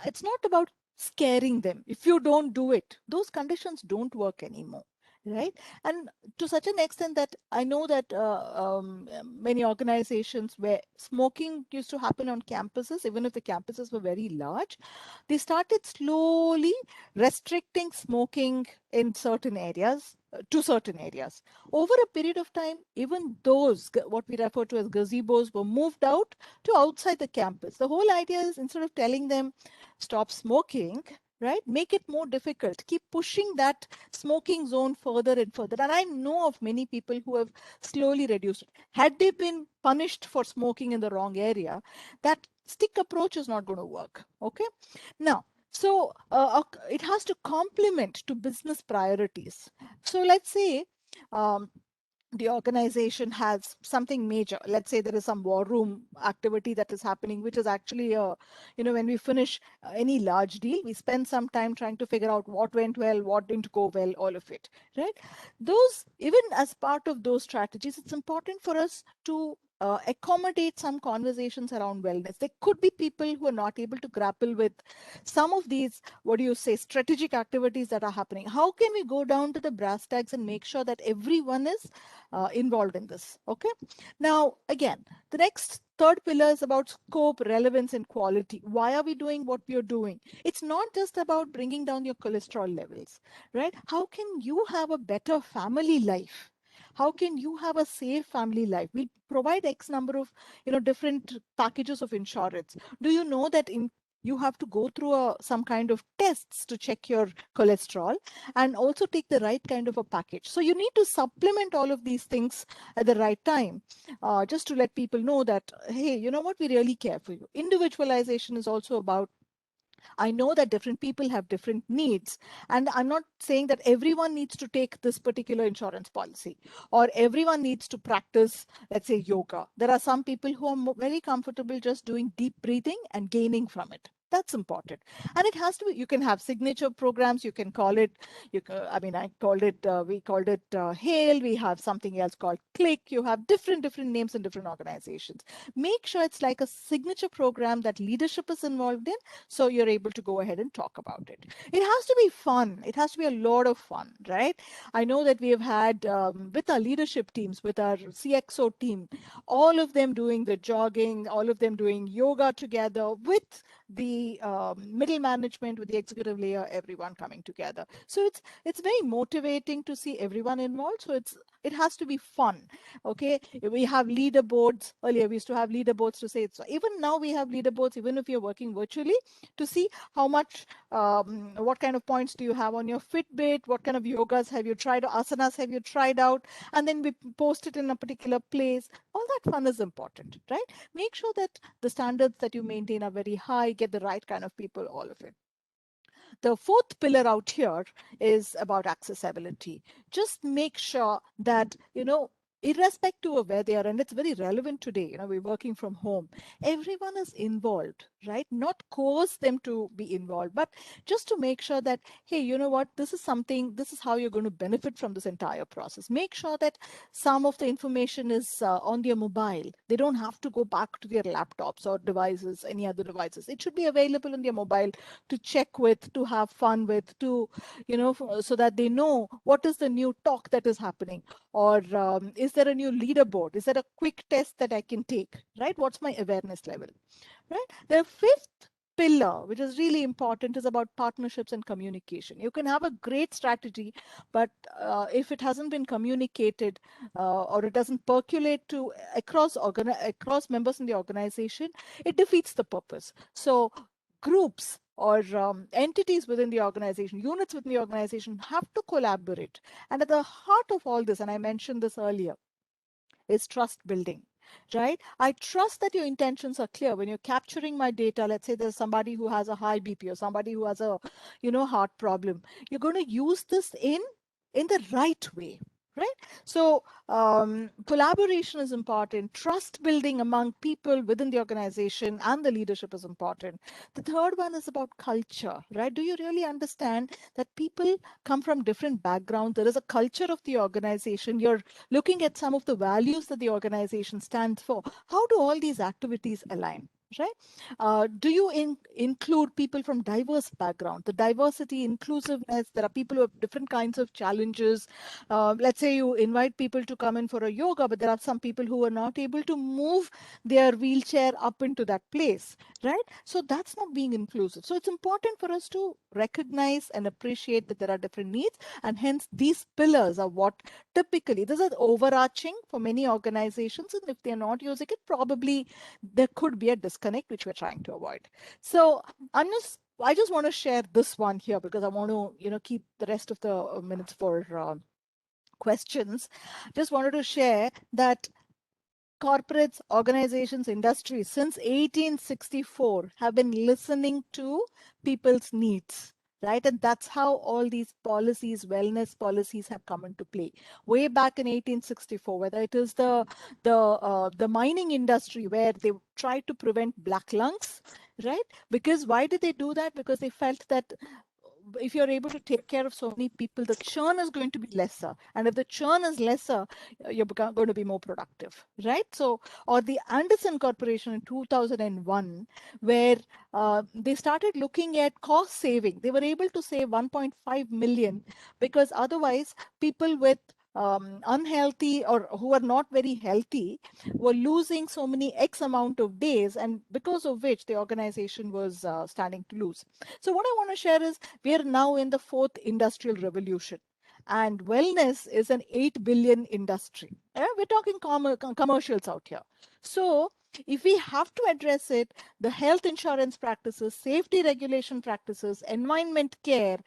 It's not about scaring them. If you don't do it, those conditions don't work anymore, right? And to such an extent that I know that many organizations where smoking used to happen on campuses, even if the campuses were very large, they started slowly restricting smoking in certain areas, to certain areas. Over a period of time, even those, what we refer to as gazebos, were moved out to outside the campus. The whole idea is, instead of telling them stop smoking, right, make it more difficult, keep pushing that smoking zone further and further. And I know of many people who have slowly reduced it. Had they been punished for smoking in the wrong area, that stick approach is not going to work. Okay. Now, so it has to complement to business priorities. So let's say the organization has something major. Let's say there is some war room activity that is happening, which is actually, when we finish any large deal, we spend some time trying to figure out what went well, what didn't go well, all of it, right? Those, even as part of those strategies, it's important for us to accommodate some conversations around wellness. There could be people who are not able to grapple with some of these, what do you say, strategic activities that are happening. How can we go down to the brass tacks and make sure that everyone is involved in this? Okay. Now, again, the next third pillar is about scope, relevance, and quality. Why are we doing what we are doing? It's not just about bringing down your cholesterol levels, right? How can you have a better family life? How can you have a safe family life? We provide X number of, different packages of insurance. Do you know that you have to go through some kind of tests to check your cholesterol and also take the right kind of a package? So you need to supplement all of these things at the right time, just to let people know that, hey, you know what, we really care for you. Individualization is also about, I know that different people have different needs, and I'm not saying that everyone needs to take this particular insurance policy or everyone needs to practice, let's say, yoga. There are some people who are very comfortable just doing deep breathing and gaining from it. That's important. And it has to be, you can have signature programs, you can call it, I called it, we called it Hail, we have something else called Click, you have different names in different organizations. Make sure it's like a signature program that leadership is involved in, so you're able to go ahead and talk about it. It has to be fun. It has to be a lot of fun, right? I know that we have had with our leadership teams, with our CXO team, all of them doing the jogging, all of them doing yoga together with the middle management, with the executive layer, everyone coming together. So it's very motivating to see everyone involved. So it has to be fun. Okay, we have leaderboards. Earlier we used to have leaderboards to say it. So even now we have leaderboards, even if you're working virtually, to see how much, what kind of points do you have on your Fitbit, what kind of yogas have you tried, or asanas have you tried out, and then we post it in a particular place. All that fun is important, right? Make sure that the standards that you maintain are very high, get the right kind of people, all of it. The fourth pillar out here is about accessibility. Just make sure that, irrespective of where they are, and it's very relevant today, we're working from home, everyone is involved, right? Not coerce them to be involved, but just to make sure that, hey, you know what, this is how you're going to benefit from this entire process. Make sure that some of the information is on their mobile. They don't have to go back to their laptops or devices, any other devices. It should be available on their mobile to check with, to have fun with, to, so that they know what is the new talk that is happening, or is there a new leaderboard? Is there a quick test that I can take, right? What's my awareness level, right? The fifth pillar, which is really important, is about partnerships and communication. You can have a great strategy, but if it hasn't been communicated, or it doesn't percolate to across members in the organization, it defeats the purpose. So groups or entities within the organization, units within the organization, have to collaborate. And at the heart of all this, and I mentioned this earlier, is trust building. right? I trust that your intentions are clear. When you're capturing my data, let's say there's somebody who has a high BP or somebody who has a, heart problem. You're going to use this in the right way, right? So collaboration is important. Trust building among people within the organization and the leadership is important. The third one is about culture, right? Do you really understand that people come from different backgrounds? There is a culture of the organization. You're looking at some of the values that the organization stands for. How do all these activities align? Right? Do you include people from diverse backgrounds? The diversity, inclusiveness, there are people who have different kinds of challenges. Let's say you invite people to come in for a yoga, but there are some people who are not able to move their wheelchair up into that place, right? So that's not being inclusive. So it's important for us to recognize and appreciate that there are different needs, and hence these pillars are what typically, this is overarching for many organizations, and if they're not using it, probably there could be a disconnect which we're trying to avoid. So I just want to share this one here because I want to keep the rest of the minutes for questions. Just wanted to share that corporates, organizations, industries since 1864 have been listening to people's needs, right? And that's how all these policies, wellness policies, have come into play. Way back in 1864, whether it is the mining industry where they tried to prevent black lungs, right? Because why did they do that? Because they felt that if you're able to take care of so many people, the churn is going to be lesser. And if the churn is lesser, you're going to be more productive, right? So, or the Anderson Corporation in 2001, where they started looking at cost saving. They were able to save 1.5 million because otherwise people with unhealthy or who are not very healthy were losing so many X amount of days, and because of which the organization was standing to lose. So what I want to share is we are now in the fourth industrial revolution, and wellness is an 8 billion industry. We're talking commercials out here. So if we have to address it, the health insurance practices, safety regulation practices, environment care,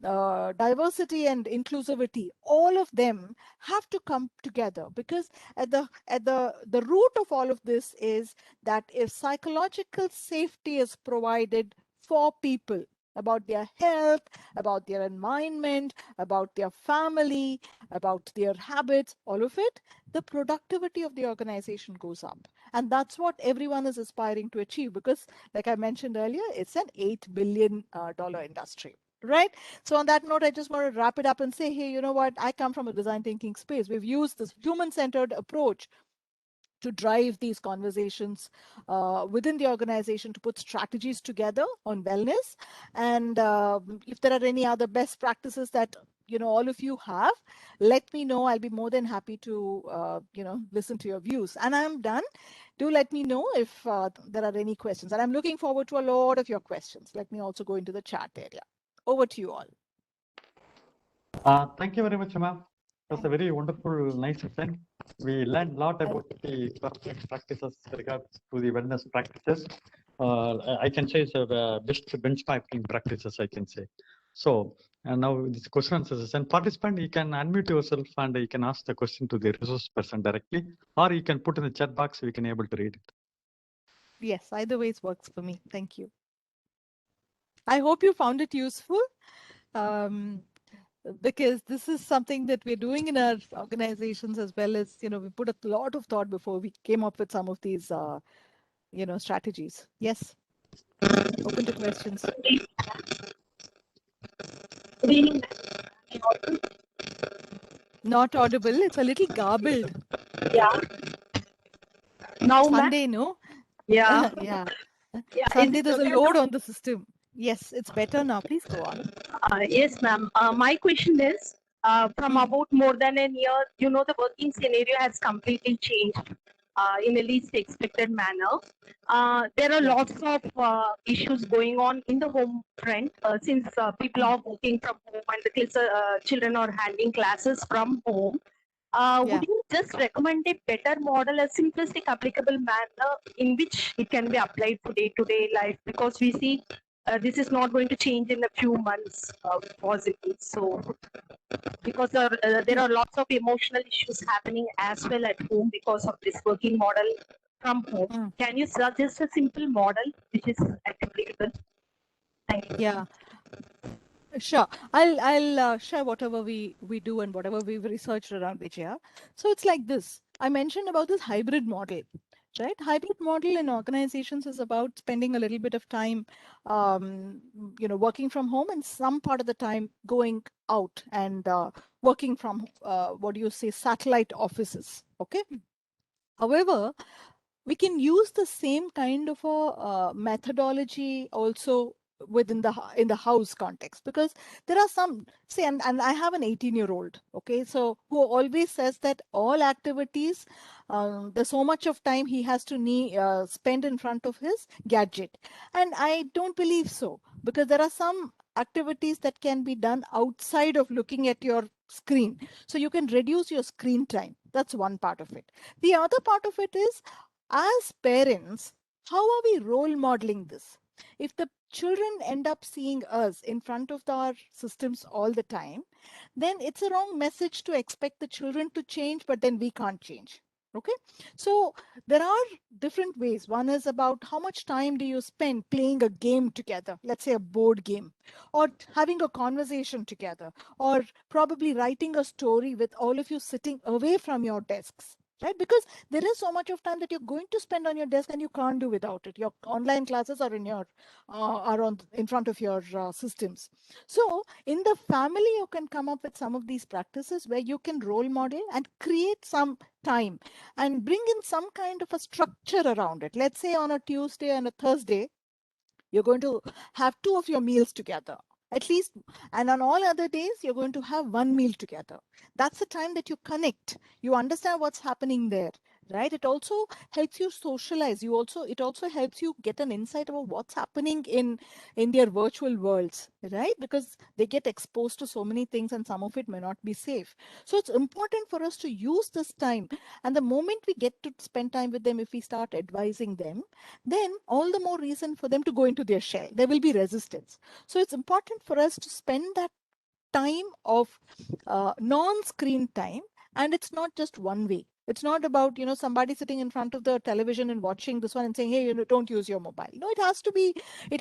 diversity and inclusivity, all of them have to come together, because at the root of all of this is that if psychological safety is provided for people about their health, about their environment, about their family, about their habits, all of it, the productivity of the organization goes up. And that's what everyone is aspiring to achieve, because like I mentioned earlier, it's an $8 billion industry. Right. So on that note, I just want to wrap it up and say, hey, you know what? I come from a design thinking space. We've used this human-centered approach to drive these conversations within the organization, to put strategies together on wellness. And if there are any other best practices that all of you have, let me know. I'll be more than happy to listen to your views. And I'm done. Do let me know if there are any questions. And I'm looking forward to a lot of your questions. Let me also go into the chat area. Over to you all. Thank you very much, ma'am. It was a very wonderful, nice session. We learned a lot about the corporate practices regards to the wellness practices. I can say it's a best benchmarking practices, I can say. So, and now this question answer session. Participant, you can unmute yourself and you can ask the question to the resource person directly, or you can put in the chat box, we can able to read it. Yes, either ways works for me. Thank you. I hope you found it useful, because this is something that we're doing in our organizations as well as, we put a lot of thought before we came up with some of these, strategies. Yes. Open to questions. Not audible. It's a little garbled. Yeah. Now, Sunday, no? Yeah. Yeah. Yeah. Sunday, there's a load on the system. Yes, it's better now. Please go on. Yes, ma'am. My question is, from about more than a year, the working scenario has completely changed in a least expected manner. There are lots of issues going on in the home front since people are working from home and the kids, children are handling classes from home. Would you just recommend a better model, a simplistic, applicable manner in which it can be applied to day-to-day life? Because we see this is not going to change in a few months, possibly. So, because there are lots of emotional issues happening as well at home because of this working model from home. Mm. Can you suggest a simple model which is applicable? Thank you. Yeah, sure. I'll share whatever we do and whatever we've researched around Vijaya. So it's like this. I mentioned about this hybrid model, right? Hybrid model in organizations is about spending a little bit of time, working from home and some part of the time going out and working from what do you say, satellite offices. Okay. However, we can use the same kind of a methodology also within the in the house context, because there are some say, and I have an 18-year-old, okay, so who always says that all activities, there's so much of time he has to spend in front of his gadget, and I don't believe so, because there are some activities that can be done outside of looking at your screen, so you can reduce your screen time. That's one part of it. The other part of it is, as parents, how are we role modeling this? If the children end up seeing us in front of our systems all the time, then it's a wrong message to expect the children to change, but then we can't change. Okay, so there are different ways. One is about how much time do you spend playing a game together, let's say a board game, or having a conversation together, or probably writing a story with all of you sitting away from your desks, right? Because there is so much of time that you're going to spend on your desk and you can't do without it. Your online classes are in front of your systems. So in the family, you can come up with some of these practices where you can role model and create some time and bring in some kind of a structure around it. Let's say on a Tuesday and a Thursday, you're going to have 2 of your meals together at least, and on all other days you're going to have 1 meal together. That's the time that you connect, you understand what's happening there, right? It also helps you socialize. It also helps you get an insight about what's happening in their virtual worlds, right? Because they get exposed to so many things and some of it may not be safe. So it's important for us to use this time, and the moment we get to spend time with them, if we start advising them, then all the more reason for them to go into their shell. There will be resistance. So it's important for us to spend that time of non-screen time, and it's not just one way. It's not about, somebody sitting in front of the television and watching this one and saying, hey, don't use your mobile. No, there has to be a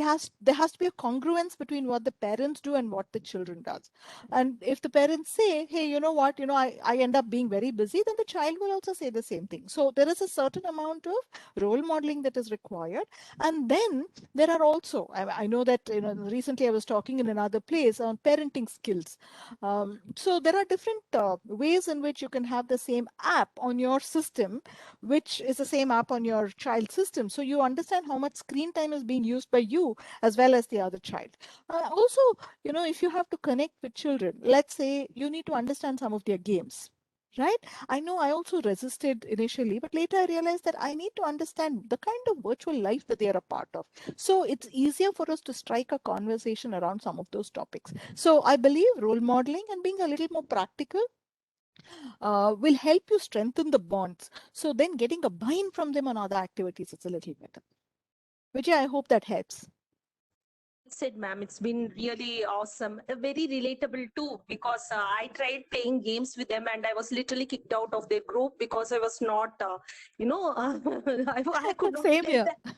congruence between what the parents do and what the children does. And if the parents say, hey, you know what, I end up being very busy, then the child will also say the same thing. So there is a certain amount of role modeling that is required. And then there are also, I know that, recently I was talking in another place on parenting skills. So there are different ways in which you can have the same app on your system, which is the same app on your child's system. So you understand how much screen time is being used by you as well as the other child. Also, if you have to connect with children, let's say you need to understand some of their games. Right? I know I also resisted initially, but later I realized that I need to understand the kind of virtual life that they are a part of. So it's easier for us to strike a conversation around some of those topics. So I believe role modeling and being a little more practical will help you strengthen the bonds. So then getting a buy-in from them on other activities is a little better. Vijay, I hope that helps. Said, ma'am, it's been really awesome, very relatable too, because I tried playing games with them and I was literally kicked out of their group because I was not, I could not Same play here. that.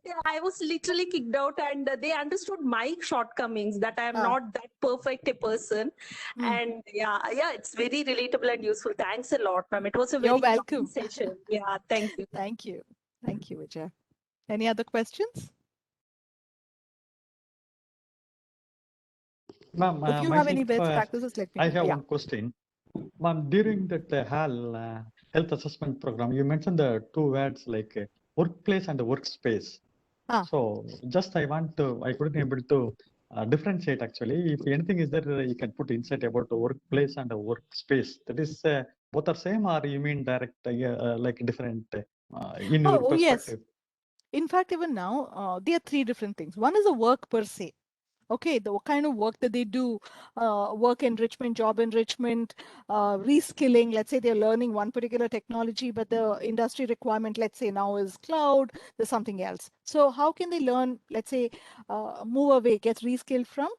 Yeah, I was literally kicked out, and they understood my shortcomings, that I am not that perfect a person. And yeah, it's very relatable and useful. Thanks a lot, ma'am. It was a You're very welcome. fun session. Yeah, thank you. Thank you. Thank you, Vijay. Any other questions? Ma'am, If you have any myself, best practices, let me I know. have Yeah. one question. Ma'am, during that HAL health assessment program, you mentioned the two words like workplace and workspace. So just I couldn't able to differentiate actually. If anything is there, you can put insight about the workplace and the workspace. That is both are same, or you mean direct like different in your Oh, yes. perspective? In fact, even now, there are 3 different things. One is a work per se. Okay, what kind of work that they do, work enrichment, job enrichment, reskilling. Let's say they're learning one particular technology, but the industry requirement, let's say now is cloud, there's something else. So how can they learn, let's say, move away, get reskilled from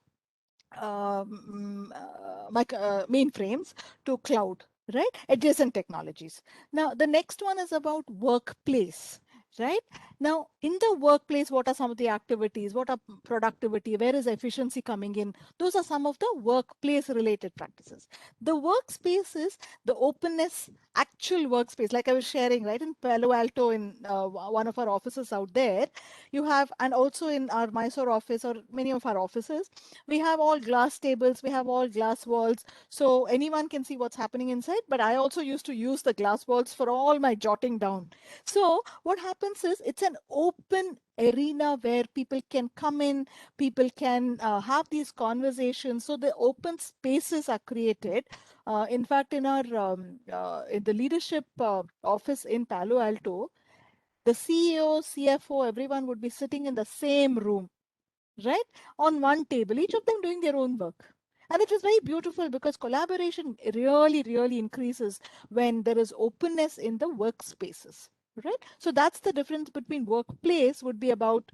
mainframes to cloud, right? Adjacent technologies. Now, the next one is about workplace, right? Now, in the workplace, what are some of the activities? What are productivity? Where is efficiency coming in? Those are some of the workplace related practices. The workspace is the openness, actual workspace, like I was sharing, right? In Palo Alto, in one of our offices out there, you have, and also in our Mysore office or many of our offices, we have all glass tables, we have all glass walls, so anyone can see what's happening inside. But I also used to use the glass walls for all my jotting down. So what happens is it's an open arena where people can come in, people can have these conversations. So the open spaces are created. In fact, in our in the leadership office in Palo Alto, the CEO, CFO, everyone would be sitting in the same room, right? On one table, each of them doing their own work. And it was very beautiful because collaboration really, really increases when there is openness in the workspaces, right? So that's the difference between workplace would be about,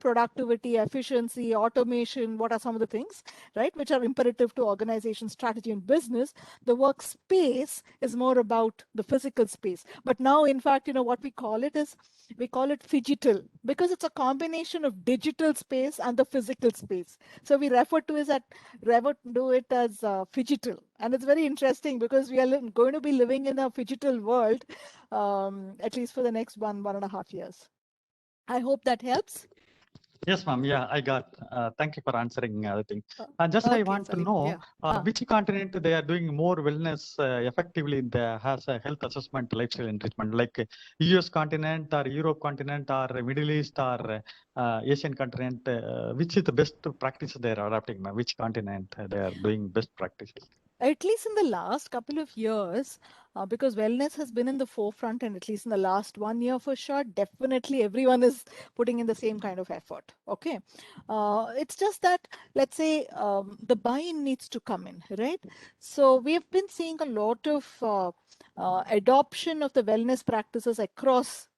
productivity, efficiency, automation. What are some of the things, right, which are imperative to organization strategy and business? The workspace is more about the physical space. But now, in fact, what we call it is, we call it phygital, because it's a combination of digital space and the physical space. So we refer to it as phygital, and it's very interesting because we are going to be living in a phygital world, at least for the next 1.5 years. I hope that helps. Yes, ma'am. Yeah, I got. Thank you for answering the thing. Just I Okay, want to sorry. know Yeah. which continent they are doing more wellness effectively in the has a health assessment, lifestyle enrichment, like US continent or Europe continent or Middle East or Asian continent. Which is the best practice they are adopting, ma'am? Which continent they are doing best practices? At least in the last couple of years, because wellness has been in the forefront, and at least in the last 1 year for sure, definitely everyone is putting in the same kind of effort. Okay. It's just that, let's say, the buy-in needs to come in, right? So we have been seeing a lot of adoption of the wellness practices across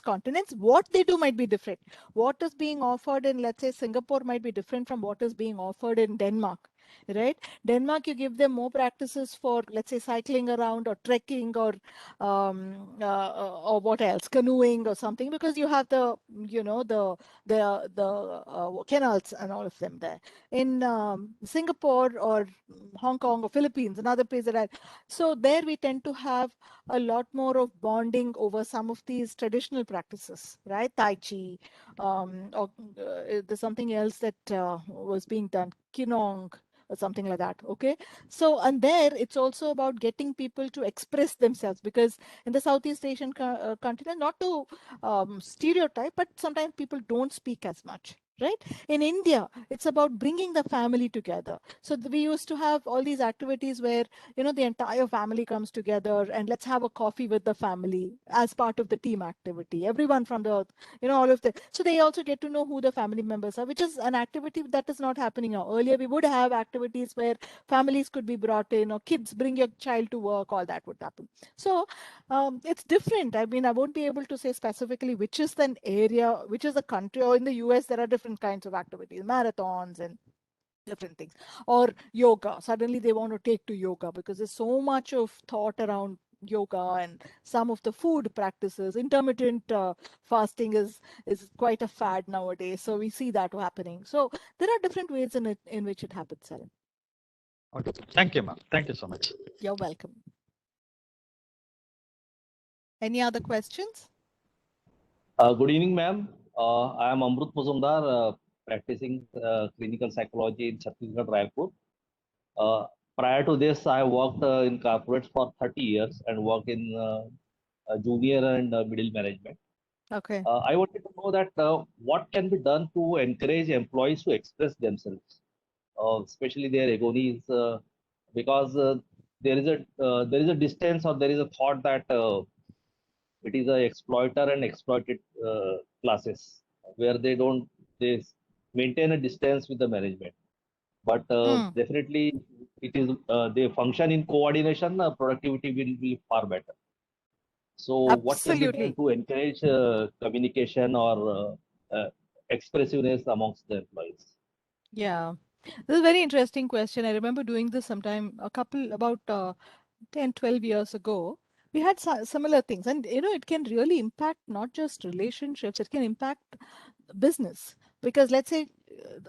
continents. What they do might be different. What is being offered in, let's say, Singapore might be different from what is being offered in Denmark, right? Denmark, you give them more practices for, let's say, cycling around or trekking or what else, canoeing or something, because you have the canals and all of them there. In Singapore or Hong Kong or Philippines, another place that so there we tend to have a lot more of bonding over some of these traditional practices, right? Tai Chi, or there's something else that was being done, Kinong, or something like that. Okay. So, and there it's also about getting people to express themselves, because in the Southeast Asian continent, not to stereotype, but sometimes people don't speak as much. Right? In India, it's about bringing the family together. So we used to have all these activities where, the entire family comes together and let's have a coffee with the family as part of the team activity. Everyone from the, all of the, so they also get to know who the family members are, which is an activity that is not happening now. Earlier, we would have activities where families could be brought in, or kids bring your child to work, all that would happen. So it's different. I mean, I won't be able to say specifically which is an area, which is a country, or in the US, there are different kinds of activities, marathons and different things, or yoga. Suddenly they want to take to yoga because there's so much of thought around yoga, and some of the food practices, intermittent fasting is quite a fad nowadays. So we see that happening. So there are different ways in which it happens, Salim. Okay. Thank you, ma'am. Thank you so much. You're welcome. Any other questions? Good evening, ma'am. I am Amrut Muzumdar, practicing clinical psychology in Chhattisgarh, Raipur. Prior to this, I worked in corporates for 30 years and worked in junior and middle management. Okay. I wanted to know that what can be done to encourage employees to express themselves, especially their agonies, because there is a distance, or there is a thought that it is a exploiter and exploited classes, where they maintain a distance with the management. But definitely, it is they function in coordination. Productivity will be far better. So, what can be done Absolutely. to encourage communication or expressiveness amongst the employees? Yeah. This is a very interesting question. I remember doing this sometime about 10, 12 years ago. We had similar things, and it can really impact not just relationships, it can impact business. Because let's say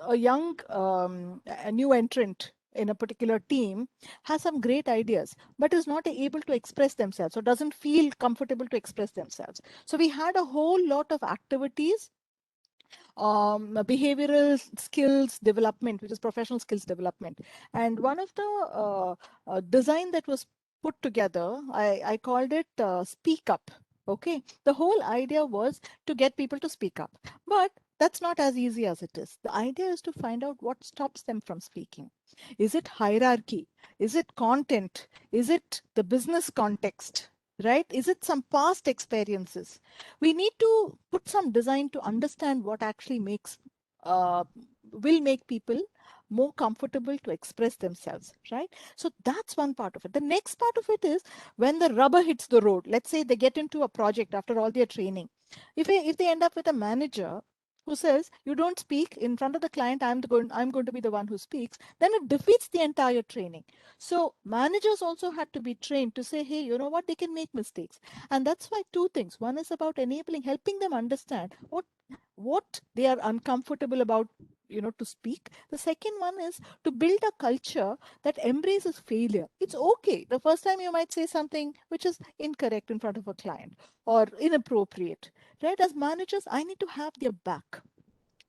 a new entrant in a particular team has some great ideas, but is not able to express themselves or doesn't feel comfortable to express themselves. So we had a whole lot of activities, behavioral skills development, which is professional skills development. And one of the design that was put together, I called it Speak Up. Okay. The whole idea was to get people to speak up. But that's not as easy as it is. The idea is to find out what stops them from speaking. Is it hierarchy? Is it content? Is it the business context? Right? Is it some past experiences? We need to put some design to understand what actually will make people more comfortable to express themselves, right? So that's one part of it. The next part of it is when the rubber hits the road. Let's say they get into a project after all their training. If they end up with a manager who says, you don't speak in front of the client, I'm going to be the one who speaks, then it defeats the entire training. So managers also had to be trained to say, hey, you know what, they can make mistakes. And that's why two things. One is about helping them understand what they are uncomfortable about, to speak. The second one is to build a culture that embraces failure. It's okay. The first time you might say something which is incorrect in front of a client or inappropriate, right? As managers, I need to have their back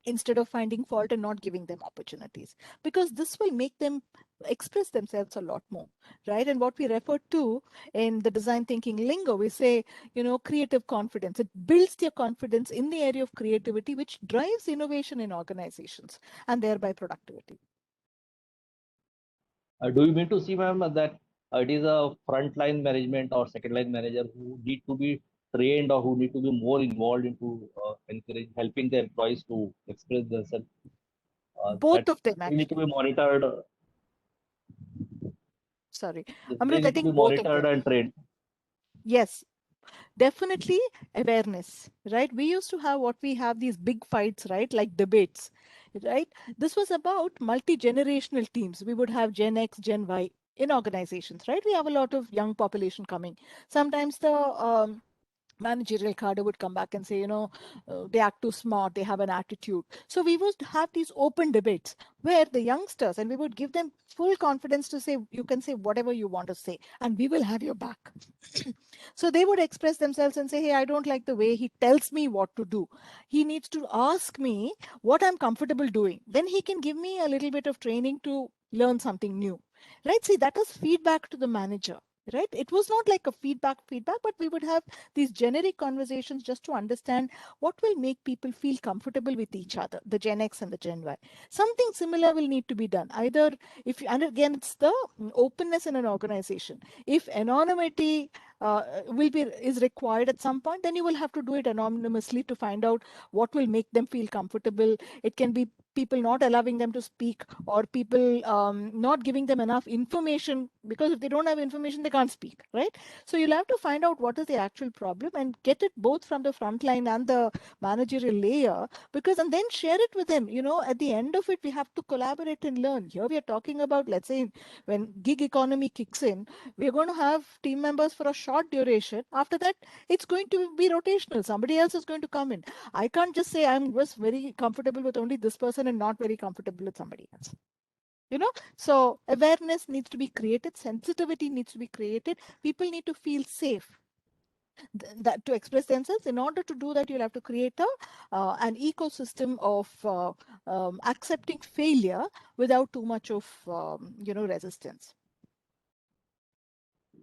instead of finding fault and not giving them opportunities, because this will make them express themselves a lot more, right? And what we refer to in the design thinking lingo, we say, creative confidence. It builds their confidence in the area of creativity, which drives innovation in organizations and thereby productivity. Do you mean to see, ma'am, that it is a frontline management or second line manager who need to be trained or who need to be more involved into helping the employees to express themselves? Both of them, They need to actually. be monitored. Sorry, They Amrit, I need to think be both of monitored them. and trained. Yes, definitely awareness, right? We used to have what we have these big fights, right? Like debates, right? This was about multi-generational teams. We would have Gen X, Gen Y in organizations, right? We have a lot of young population coming. Sometimes the managerial cadre would come back and say, they act too smart, they have an attitude. So we would have these open debates where the youngsters, and we would give them full confidence to say, you can say whatever you want to say, and we will have your back. So they would express themselves and say, hey, I don't like the way he tells me what to do. He needs to ask me what I'm comfortable doing. Then he can give me a little bit of training to learn something new. Right? See, that is feedback to the manager. Right? It was not like a feedback, but we would have these generic conversations just to understand what will make people feel comfortable with each other, the Gen X and the Gen Y. Something similar will need to be done. And again, it's the openness in an organization. If anonymity is required at some point, then you will have to do it anonymously to find out what will make them feel comfortable. It can be people not allowing them to speak, or people not giving them enough information, because if they don't have information, they can't speak, right? So you'll have to find out what is the actual problem and get it both from the front line and the managerial layer, and then share it with them. At the end of it, we have to collaborate and learn. Here we are talking about, let's say, when gig economy kicks in, we're going to have team members for a short duration. After that, it's going to be rotational. Somebody else is going to come in. I can't just say I'm just very comfortable with only this person and not very comfortable with somebody else. So awareness needs to be created, sensitivity needs to be created. People need to feel safe that to express themselves. In order to do that, you'll have to create an ecosystem of accepting failure without too much of resistance.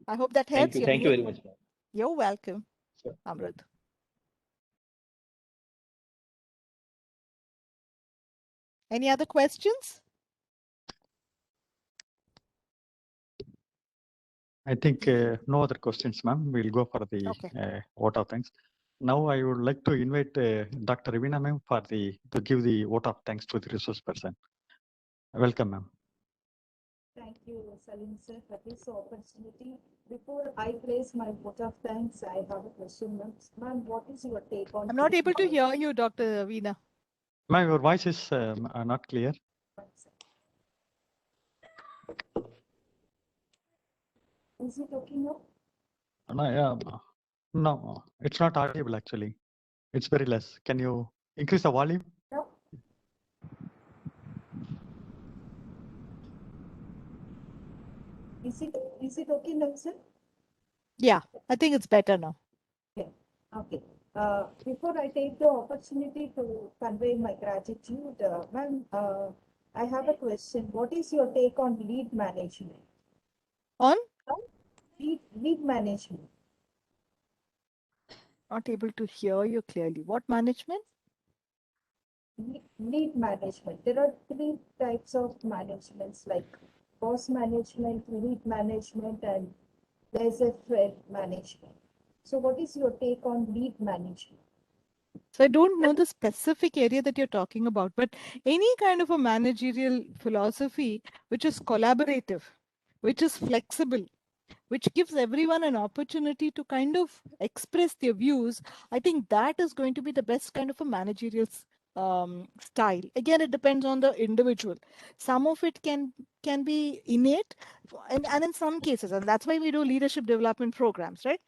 I hope that helps. Thank you very much, ma'am. You're welcome, Sure. Amrit. Any other questions? I think no other questions, ma'am. We'll go for the Okay. vote of thanks. Now I would like to invite Dr. Ravina ma'am to give the vote of thanks to the resource person. Welcome, ma'am. Thank you, Salim sir, for this opportunity. Before I place my vote of thanks, I have a question, ma'am. Ma'am, what is your take on? I'm not able to hear you, Dr. Veena. Ma'am, your voice is not clear. Is it okay now? No, it's not audible actually. It's very less. Can you increase the volume? No. Is it okay now, sir? Yeah, I think it's better now. Okay. Before I take the opportunity to convey my gratitude, ma'am, I have a question. What is your take on lead management? On? Lead management. Not able to hear you clearly. What management? Lead management. There are 3 types of managements like boss management, lead management, and there's a thread management. So what is your take on lead management? So I don't know the specific area that you're talking about, but any kind of a managerial philosophy which is collaborative, which is flexible, which gives everyone an opportunity to kind of express their views, I think that is going to be the best kind of a managerial style. Again, it depends on the individual. Some of it can be innate, and in some cases, and that's why we do leadership development programs, right?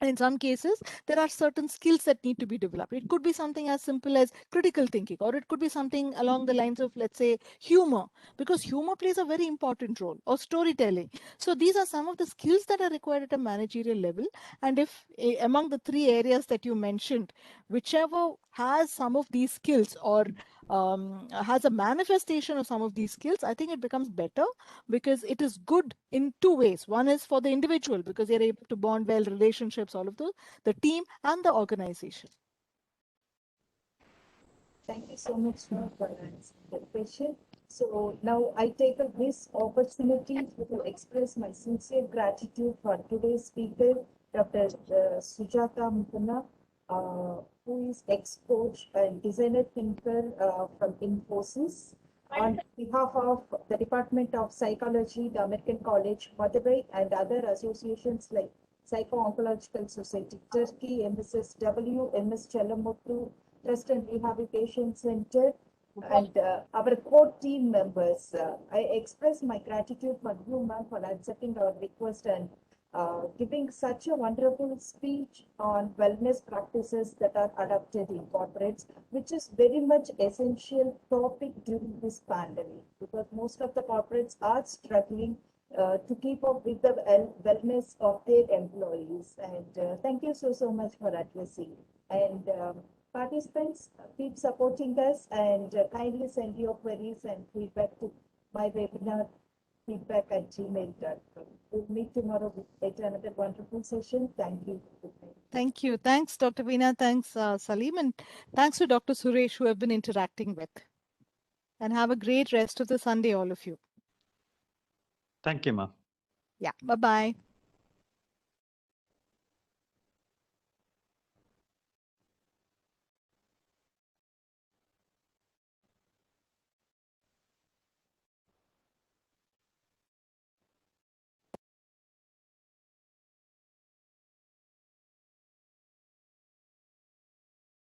In some cases, there are certain skills that need to be developed. It could be something as simple as critical thinking, or it could be something along the lines of, let's say, humor, because humor plays a very important role, or storytelling. So these are some of the skills that are required at a managerial level. And if among the 3 areas that you mentioned, whichever has some of these skills or has a manifestation of some of these skills, I think it becomes better, because it is good in 2 ways. One is for the individual, because they're able to bond well, relationships, all of those, the team and the organization. Thank you so much for answering the question. So now I take this opportunity to express my sincere gratitude for today's speaker, Dr. Sujata Muthanna, who is ex-coach and designer thinker from Infosys. On behalf of the Department of Psychology, the American College, Madurai, and other associations like Psycho-Oncological Society, Turkey, MSSW, MS Chalamuthu, Trust and Rehabilitation Center, and our core team members. I express my gratitude for you, ma'am, for accepting our request and giving such a wonderful speech on wellness practices that are adopted in corporates, which is very much essential topic during this pandemic, because most of the corporates are struggling to keep up with the wellness of their employees. And thank you so much for addressing. And participants, keep supporting us and kindly send your queries and feedback to my webinar feedback@gmail.com. We'll meet tomorrow with another wonderful session. Thank you. Thank you. Thanks, Dr. Veena. Thanks, Salim. And thanks to Dr. Suresh, who have been interacting with. And have a great rest of the Sunday, all of you. Thank you, ma'am. Yeah. Bye-bye.